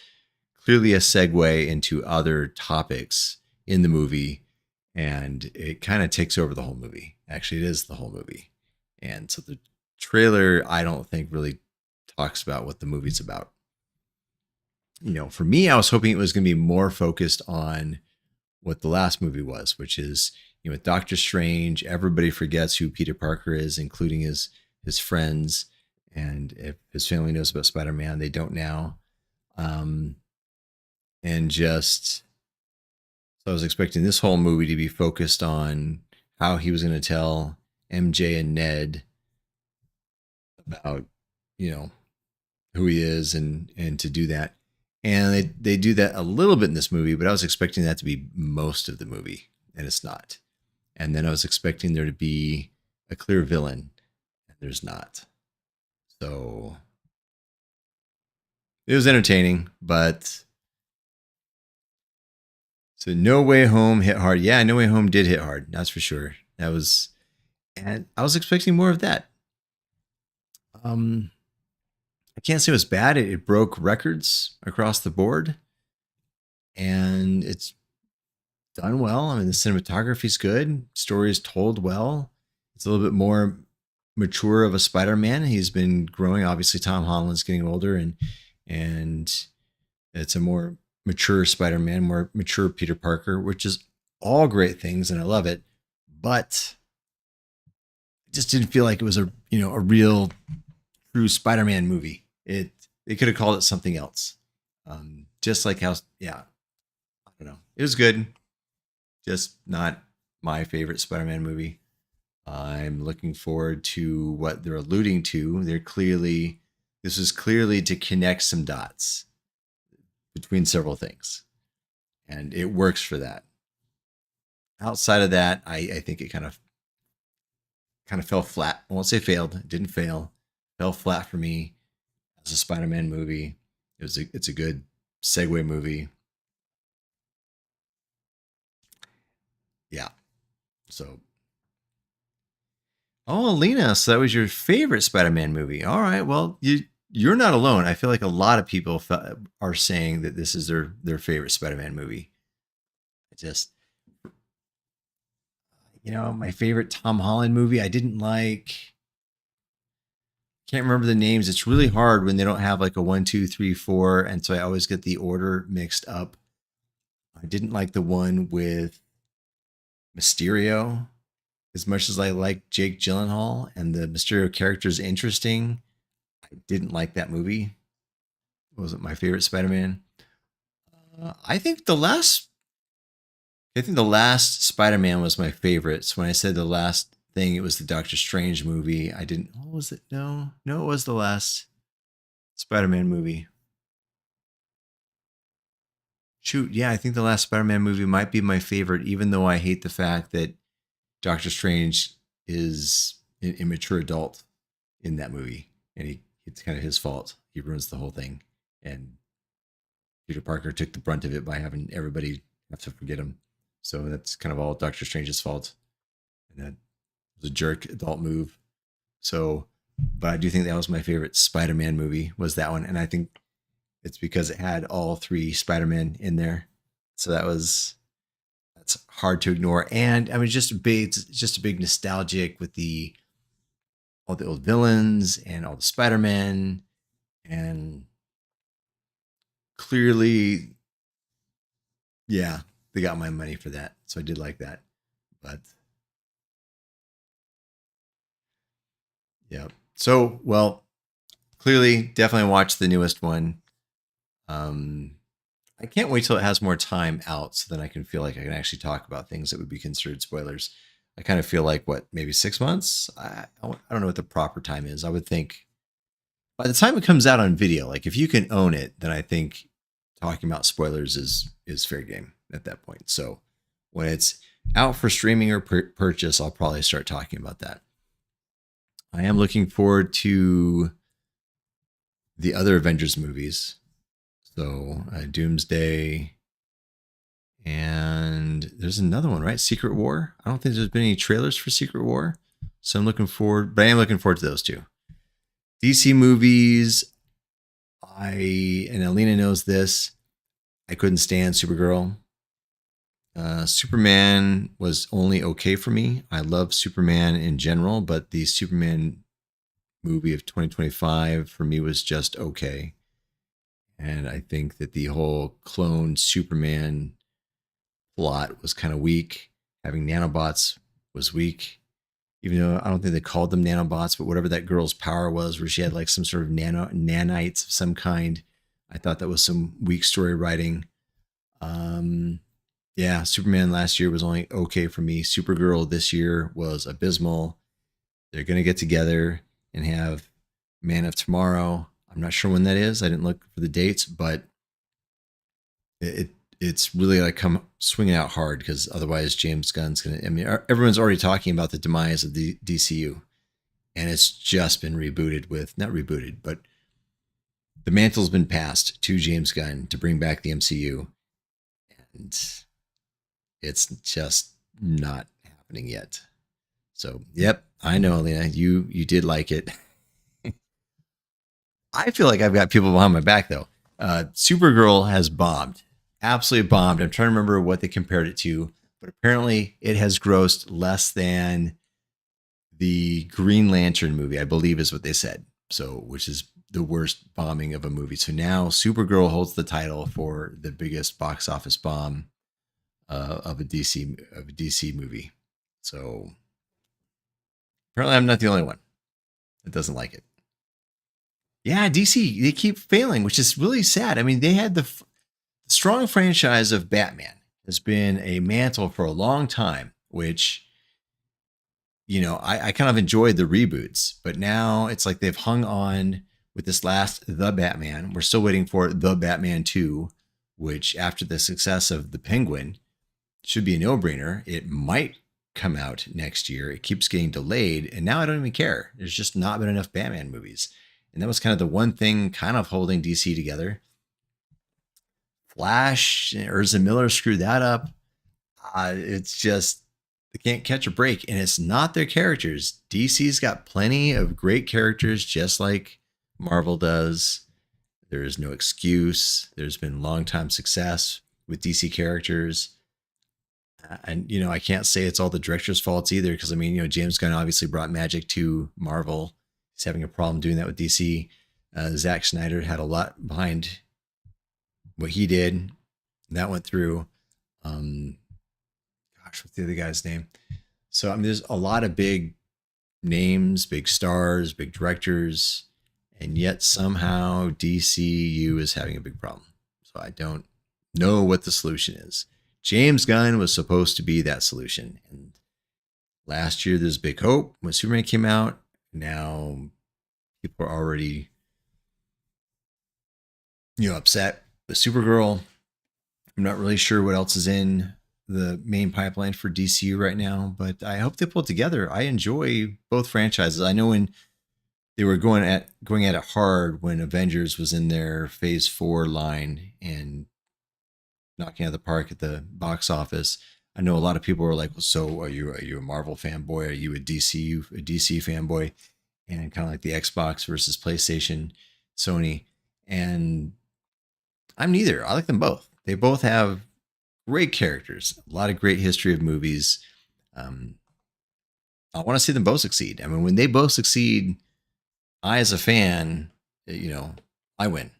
clearly a segue into other topics in the movie, and it kind of takes over the whole movie. Actually, it is the whole movie. And so the trailer, I don't think really talks about what the movie's about. You know, for me, I was hoping it was going to be more focused on what the last movie was, which is, you know, with Doctor Strange, everybody forgets who Peter Parker is, including his friends. And if his family knows about Spider-Man, they don't now. And just, so I was expecting this whole movie to be focused on how he was going to tell MJ and Ned about, you know, who he is and to do that. And they do that a little bit in this movie, but I was expecting that to be most of the movie, and it's not. And then I was expecting there to be a clear villain, and there's not. So it was entertaining, but so No Way Home hit hard. Yeah, No Way Home did hit hard. That's for sure. That was, and I was expecting more of that. I can't say it was bad. It broke records across the board, and it's done well. I mean, the cinematography's good. Story is told well. It's a little bit more mature of a Spider-Man. He's been growing. Obviously, Tom Holland's getting older, and it's a more mature Spider-Man, more mature Peter Parker, which is all great things, and I love it. But it just didn't feel like it was a real true Spider-Man movie. They could have called it something else. Just like how, yeah, I don't know. It was good. Just not my favorite Spider-Man movie. I'm looking forward to what they're alluding to. This is clearly to connect some dots between several things. And it works for that. Outside of that, I think it kind of fell flat. I won't say failed. It didn't fail. Fell flat for me as a Spider-Man movie. It's a good segue movie. Yeah. So, oh, Alina, so that was your favorite Spider-Man movie. All right. Well, you're not alone. I feel like a lot of people are saying that this is their favorite Spider-Man movie. My favorite Tom Holland movie, I didn't like. Can't remember the names. It's really hard when they don't have like a 1, 2, 3, 4, and so I always get the order mixed up. I didn't like the one with Mysterio. As much as I like Jake Gyllenhaal and the Mysterio character is interesting, I didn't like that movie. It wasn't my favorite Spider-Man. I think the last Spider-Man was my favorite. So when I said the last thing, it was the Doctor Strange movie. I didn't. What was it? No, it was the last Spider-Man movie. Shoot, yeah, I think the last Spider-Man movie might be my favorite, even though I hate the fact that Doctor Strange is an immature adult in that movie, and it's kind of his fault. He ruins the whole thing, and Peter Parker took the brunt of it by having everybody have to forget him. So that's kind of all Doctor Strange's fault, and that was a jerk adult move. So, but I do think that was my favorite Spider-Man movie, was that one, and I think it's because it had all three Spider-Men in there. So that's hard to ignore. And I mean, it's just a big nostalgic with all the old villains and all the Spider-Men, and clearly, yeah, they got my money for that. So I did like that. But yeah. So, well, clearly, definitely watch the newest one. I can't wait till it has more time out, so then I can feel like I can actually talk about things that would be considered spoilers. I kind of feel like, what, maybe 6 months? I don't know what the proper time is. I would think by the time it comes out on video, like if you can own it, then I think talking about spoilers is fair game at that point. So when it's out for streaming or purchase, I'll probably start talking about that. I am looking forward to the other Avengers movies. So Doomsday, and there's another one, right? Secret War. I don't think there's been any trailers for Secret War, so I'm looking forward. But I am looking forward to those two. DC movies. And Alina knows this. I couldn't stand Supergirl. Superman was only okay for me. I love Superman in general, but the Superman movie of 2025 for me was just okay. And I think that the whole clone Superman plot was kind of weak. Having nanobots was weak, even though I don't think they called them nanobots, but whatever that girl's power was, where she had like some sort of nanites of some kind, I thought that was some weak story writing. Yeah, Superman last year was only okay for me. Supergirl this year was abysmal. They're going to get together and have Man of Tomorrow. I'm not sure when that is. I didn't look for the dates, but it's really like come swinging out hard, because otherwise James Gunn's going to, I mean, everyone's already talking about the demise of the DCU, and it's just been not rebooted, but the mantle's been passed to James Gunn to bring back the MCU, and it's just not happening yet. So, yep, I know, Alina, you did like it. I feel like I've got people behind my back, though. Supergirl has bombed, absolutely bombed. I'm trying to remember what they compared it to, but apparently it has grossed less than the Green Lantern movie, I believe is what they said. So, which is the worst bombing of a movie. So now Supergirl holds the title for the biggest box office bomb of a DC movie. So apparently I'm not the only one that doesn't like it. Yeah, DC, they keep failing, which is really sad. I mean, they had the strong franchise of Batman has been a mantle for a long time, which, you know, I kind of enjoyed the reboots, but now it's like they've hung on with this last The Batman. We're still waiting for The Batman 2, which after the success of The Penguin should be a no-brainer. It might come out next year. It keeps getting delayed, and now I don't even care. There's just not been enough Batman movies. And that was kind of the one thing kind of holding DC together. Flash, Ezra Miller screwed that up. It's just, they can't catch a break. And it's not their characters. DC's got plenty of great characters, just like Marvel does. There is no excuse. There's been long-time success with DC characters. And, you know, I can't say it's all the director's faults either, because, I mean, you know, James Gunn obviously brought magic to Marvel. He's having a problem doing that with DC. Zack Snyder had a lot behind what he did. That went through. What's the other guy's name? So, I mean, there's a lot of big names, big stars, big directors, and yet somehow DCU is having a big problem. So I don't know what the solution is. James Gunn was supposed to be that solution. And last year, there's big hope when Superman came out. Now people are already, upset with Supergirl. I'm not really sure what else is in the main pipeline for DCU right now, but I hope they pull it together. I enjoy both franchises. I know when they were going at it hard when Avengers was in their Phase 4 line and knocking out the park at the box office. I know a lot of people were like, well, "So are you a Marvel fanboy? Are you a DC fanboy?" And kind of like the Xbox versus PlayStation, Sony, and I'm neither. I like them both. They both have great characters, a lot of great history of movies. I want to see them both succeed. I mean, when they both succeed, I, as a fan, I win.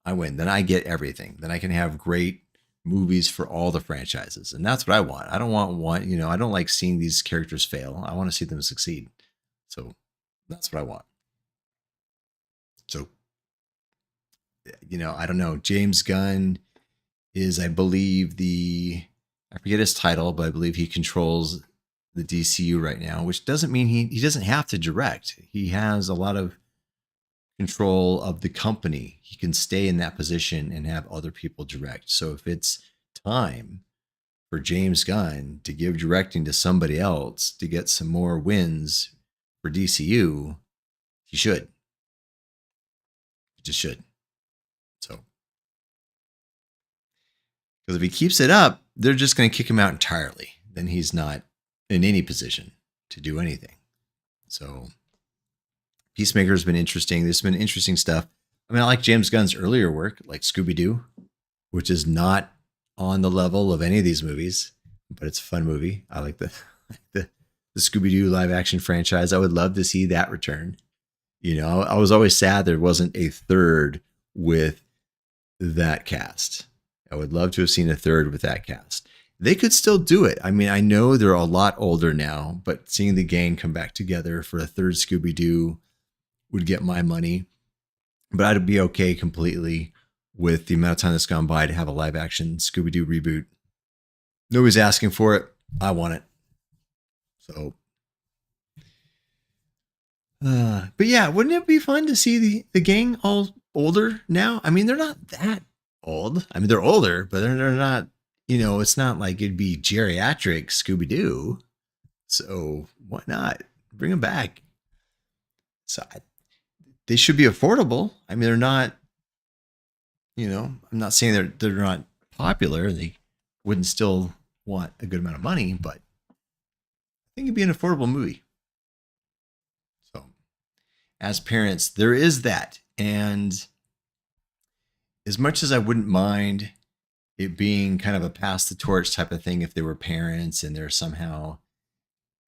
Then I get everything. Then I can have great movies for all the franchises. And that's what I want. I don't want one, I don't like seeing these characters fail. I want to see them succeed. So that's what I want. So, I don't know. James Gunn is, I believe, I forget his title, but I believe he controls the DCU right now, which doesn't mean he doesn't have to direct. He has a lot of control of the company. He can stay in that position and have other people direct. So if it's time for James Gunn to give directing to somebody else to get some more wins for DCU, he should. He just should. So, because if he keeps it up, they're just going to kick him out entirely. Then he's not in any position to do anything. So Peacemaker's been interesting. There's been interesting stuff. I mean, I like James Gunn's earlier work, like Scooby-Doo, which is not on the level of any of these movies, but it's a fun movie. I like the Scooby-Doo live action franchise. I would love to see that return. I was always sad there wasn't a third with that cast. I would love to have seen a third with that cast. They could still do it. I mean, I know they're a lot older now, but seeing the gang come back together for a third Scooby-Doo would get my money. But I'd be okay completely with the amount of time that's gone by to have a live action Scooby-Doo reboot. Nobody's asking for it. I want it. So, but yeah, wouldn't it be fun to see the gang all older now? I mean, they're not that old. I mean, they're older, but they're not, it's not like it'd be geriatric Scooby-Doo. So why not bring them back? So they should be affordable. I mean, they're not, I'm not saying they're not popular. They wouldn't still want a good amount of money, but I think it'd be an affordable movie. So as parents, there is that. And as much as I wouldn't mind it being kind of a pass the torch type of thing if they were parents and they're somehow,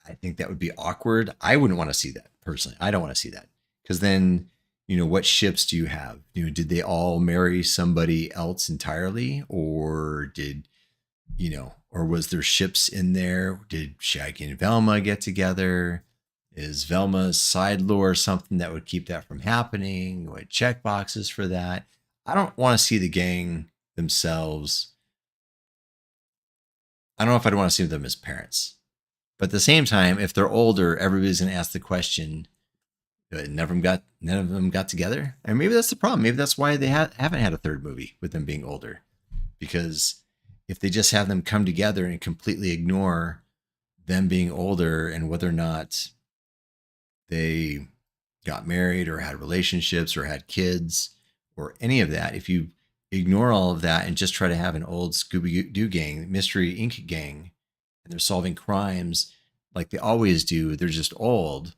I think that would be awkward. I wouldn't want to see that personally. I don't want to see that because then, what ships do you have? Did they all marry somebody else entirely, or or was there ships in there? Did Shaggy and Velma get together? Is Velma's side lore something that would keep that from happening? What check boxes for that? I don't want to see the gang themselves. I don't know if I'd want to see them as parents. But at the same time, if they're older, everybody's going to ask the question, none of them got together? And maybe that's the problem. Maybe that's why they haven't had a third movie with them being older. Because if they just have them come together and completely ignore them being older and whether or not they got married or had relationships or had kids or any of that, if you ignore all of that and just try to have an old Scooby-Doo gang, Mystery Inc. gang, and they're solving crimes like they always do, they're just old,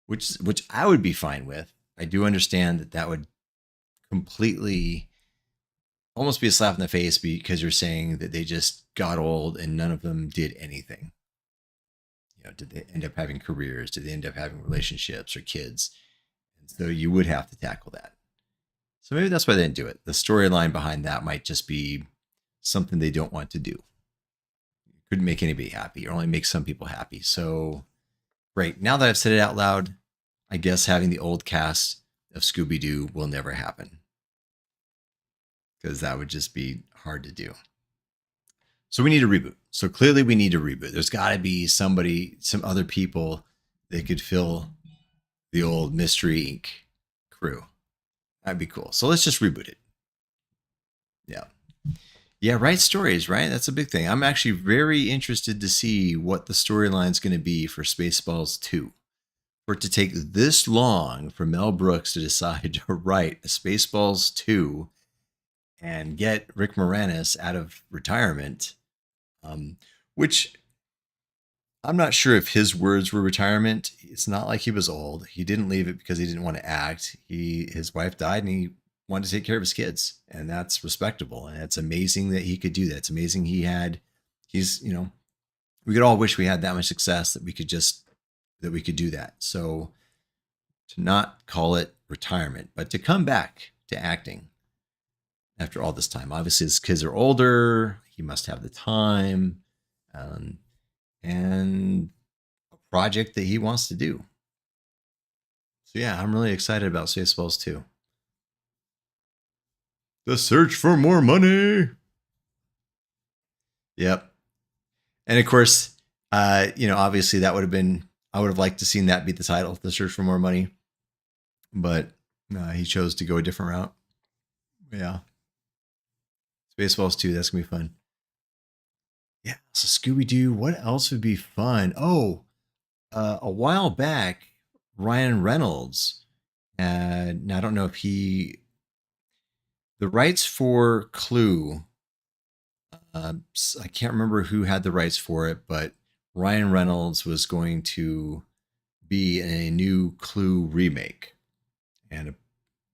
which I would be fine with. I do understand that would completely almost be a slap in the face because you're saying that they just got old and none of them did anything. Did they end up having careers? Did they end up having relationships or kids? And so you would have to tackle that. So maybe that's why they didn't do it. The storyline behind that might just be something they don't want to do. Couldn't make anybody happy or only make some people happy. So, right, now that I've said it out loud, I guess having the old cast of Scooby-Doo will never happen. because that would just be hard to do. So we need a reboot. So clearly we need a reboot. There's got to be somebody, some other people that could fill the old Mystery Inc. crew. That'd be cool. So let's just reboot it. Yeah. Yeah, write stories, right? That's a big thing. I'm actually very interested to see what the storyline's going to be for Spaceballs 2. For it to take this long for Mel Brooks to decide to write a Spaceballs 2 and get Rick Moranis out of retirement, which I'm not sure if his words were retirement. It's not like he was old. He didn't leave it because he didn't want to act. His wife died and he wanted to take care of his kids, and that's respectable. And it's amazing that he could do that. It's amazing we could all wish we had that much success that we could do that. So to not call it retirement, but to come back to acting after all this time. Obviously, his kids are older. He must have the time and a project that he wants to do. So yeah, I'm really excited about Spaceballs 2. The search for more money. Yep. And of course, obviously I would have liked to seen that be the title, The Search for More Money. But he chose to go a different route. Yeah. Spaceballs 2, that's going to be fun. Yeah, so Scooby-Doo, what else would be fun? Oh, a while back, Ryan Reynolds now I don't know if the rights for Clue, I can't remember who had the rights for it, but Ryan Reynolds was going to be in a new Clue remake. And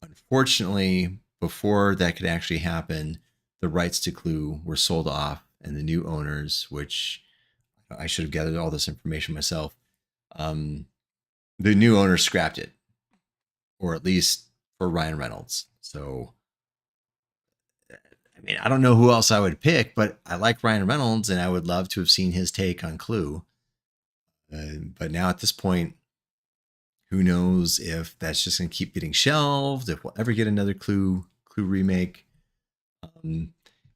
unfortunately, before that could actually happen, the rights to Clue were sold off, and the new owners, which I should have gathered all this information myself, the new owners scrapped it, or at least for Ryan Reynolds. So, I mean, I don't know who else I would pick, but I like Ryan Reynolds, and I would love to have seen his take on Clue. But now at this point, who knows if that's just going to keep getting shelved, if we'll ever get another Clue remake.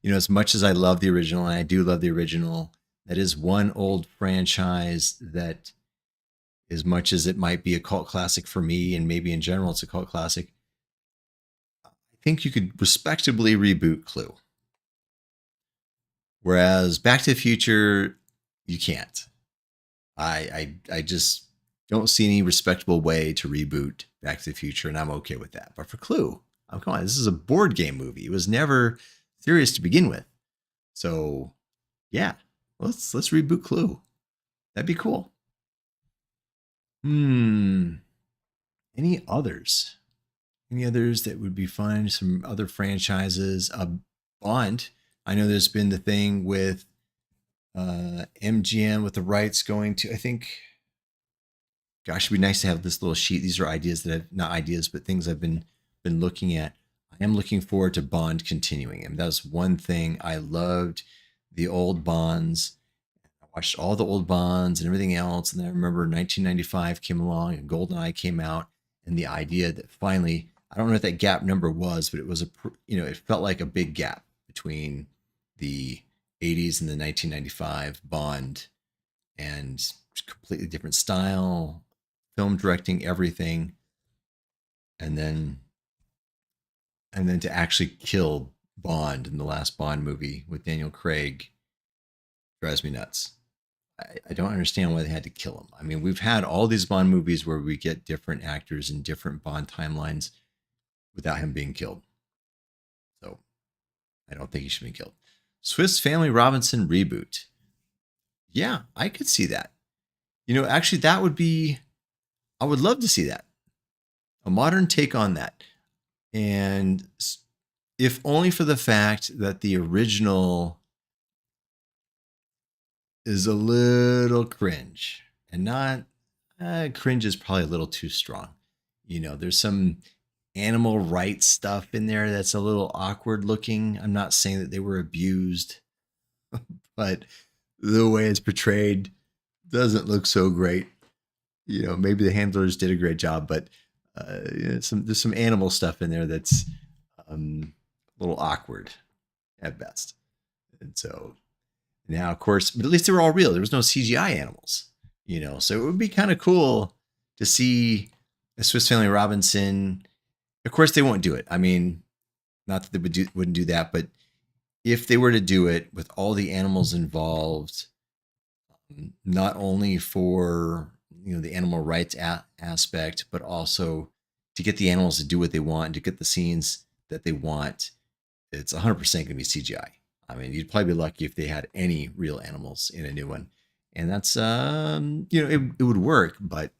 As much as I love the original, and I do love the original, that is one old franchise that, as much as it might be a cult classic for me, and maybe in general it's a cult classic, I think you could respectably reboot Clue. Whereas Back to the Future, you can't. I just don't see any respectable way to reboot Back to the Future, and I'm okay with that. But for Clue, come on, this is a board game movie. It was never serious to begin with. So, yeah, let's reboot Clue. That'd be cool. Any others? Any others that would be fun? Some other franchises? Bond. I know there's been the thing with MGM with the rights going to, I think, gosh, it'd be nice to have this little sheet. These are ideas not ideas, but things I've been looking at. I am looking forward to Bond continuing. And that was one thing I loved, the old Bonds. I watched all the old Bonds and everything else. And then I remember 1995 came along and GoldenEye came out. And the idea that finally, I don't know what that gap number was, but it was it felt like a big gap between the 80s and the 1995 Bond, and completely different style, film directing, everything. And then to actually kill Bond in the last Bond movie with Daniel Craig drives me nuts. I don't understand why they had to kill him. I mean, we've had all these Bond movies where we get different actors in different Bond timelines without him being killed. So I don't think he should be killed. Swiss Family Robinson reboot. Yeah, I could see that. Actually, I would love to see that. A modern take on that. And if only for the fact that the original is a little cringe, and not cringe is probably a little too strong. There's some animal rights stuff in there that's a little awkward looking. I'm not saying that they were abused, but the way it's portrayed doesn't look so great. Maybe the handlers did a great job, but there's some animal stuff in there that's a little awkward at best. And so now, of course, but at least they were all real. There was no CGI animals, so it would be kind of cool to see a Swiss Family Robinson. Of course, they won't do it. I mean, not that they wouldn't do that, but if they were to do it with all the animals involved, not only for the animal rights aspect, but also to get the animals to do what they want and to get the scenes that they want, it's 100% going to be CGI. I mean, you'd probably be lucky if they had any real animals in a new one, and that's it would work, but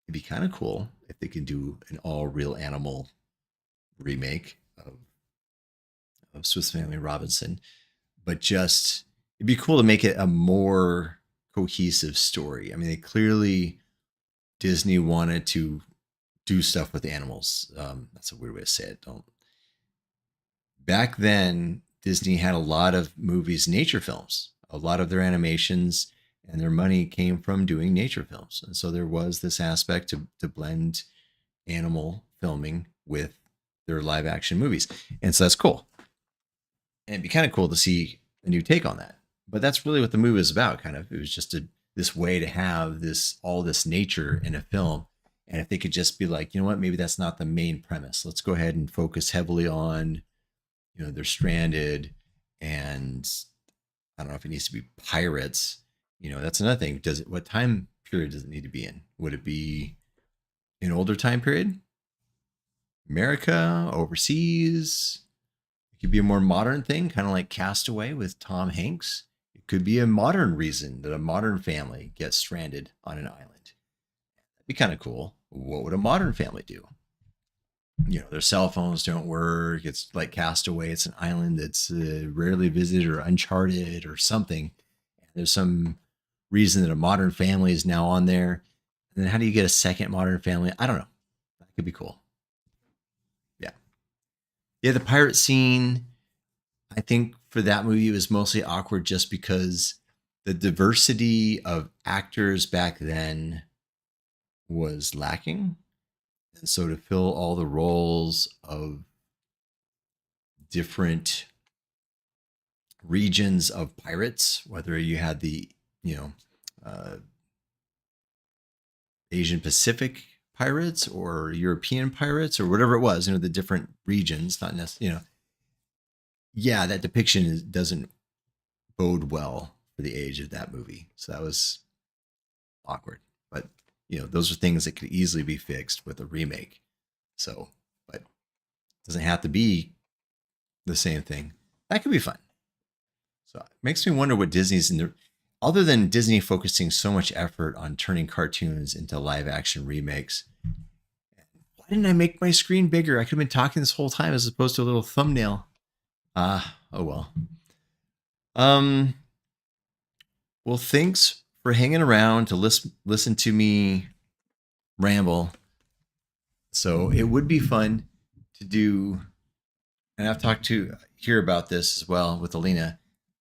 it'd be kind of cool if they could do an all real animal remake of Swiss Family Robinson. But just it'd be cool to make it a more cohesive story. I mean, Disney wanted to do stuff with animals. That's a weird way to say it. Back then, Disney had a lot of movies, nature films. A lot of their animations and their money came from doing nature films. And so there was this aspect to blend animal filming with their live action movies. And so that's cool. And it'd be kind of cool to see a new take on that. But that's really what the movie is about, kind of. It was just this way to have all this nature in a film. And if they could just be like, you know what, maybe that's not the main premise. Let's go ahead and focus heavily on, they're stranded, and I don't know if it needs to be pirates. That's another thing. What time period does it need to be in? Would it be an older time period? America, overseas? It could be a more modern thing, kind of like Castaway with Tom Hanks. It could be a modern reason that a modern family gets stranded on an island. That'd be kind of cool. What would a modern family do? Their cell phones don't work. It's like Castaway. It's an island that's rarely visited or uncharted or something. There's some reason that a modern family is now on there. And then how do you get a second modern family? I don't know. That could be cool. Yeah. Yeah, the pirate scene, I think for that movie, it was mostly awkward just because the diversity of actors back then was lacking. And so to fill all the roles of different regions of pirates, whether you had the, Asian Pacific pirates or European pirates or whatever it was, the different regions, not necessarily, yeah, that depiction doesn't bode well for the age of that movie. So that was awkward. But those are things that could easily be fixed with a remake. So, but it doesn't have to be the same thing. That could be fun. So it makes me wonder what Disney's other than Disney focusing so much effort on turning cartoons into live action remakes. Why didn't I make my screen bigger? I could have been talking this whole time as opposed to a little thumbnail. Oh well. Well, thanks for hanging around to listen to me ramble. So it would be fun to do, and I've talked to hear about this as well with Alina.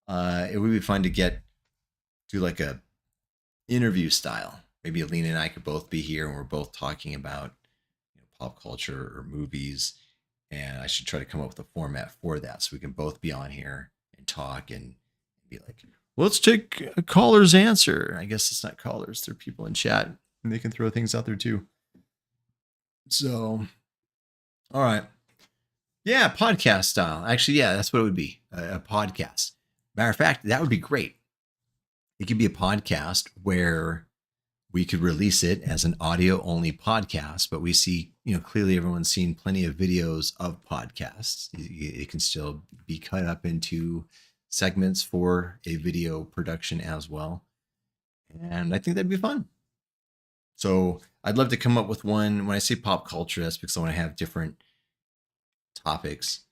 It would be fun to do like a interview style. Maybe Alina and I could both be here and we're both talking about pop culture or movies. And I should try to come up with a format for that so we can both be on here and talk and be like, let's take a caller's answer. I guess it's not callers, they're people in chat, and they can throw things out there too. So, all right. Yeah, podcast style. Actually, yeah, that's what it would be, a podcast. Matter of fact, that would be great. It could be a podcast where we could release it as an audio only podcast, but we see, clearly everyone's seen plenty of videos of podcasts. It can still be cut up into segments for a video production as well. And I think that'd be fun. So I'd love to come up with one. When I say pop culture, that's because I want to have different topics.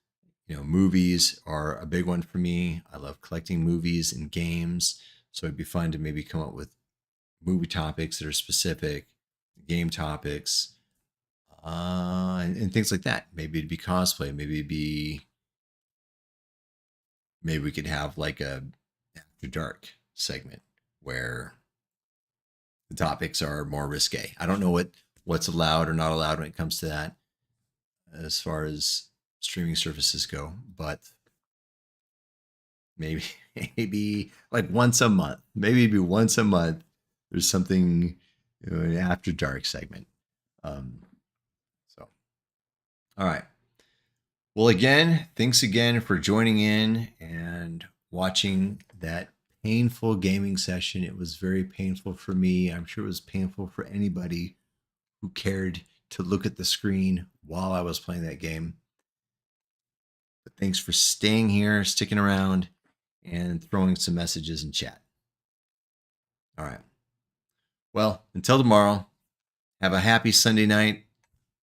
Movies are a big one for me. I love collecting movies and games. So it'd be fun to maybe come up with movie topics that are specific, game topics, and things like that. Maybe it'd be cosplay. Maybe we could have like a After Dark segment where the topics are more risque. I don't know what's allowed or not allowed when it comes to that, as far as streaming services go, but maybe like once a month, maybe once a month, there's something, an after dark segment. So, all right. Well, again, thanks again for joining in and watching that painful gaming session. It was very painful for me. I'm sure it was painful for anybody who cared to look at the screen while I was playing that game. But thanks for staying here, sticking around, and throwing some messages in chat. All right. Well, until tomorrow, have a happy Sunday night,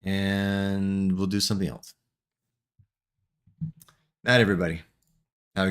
and we'll do something else. Night, everybody. Have a good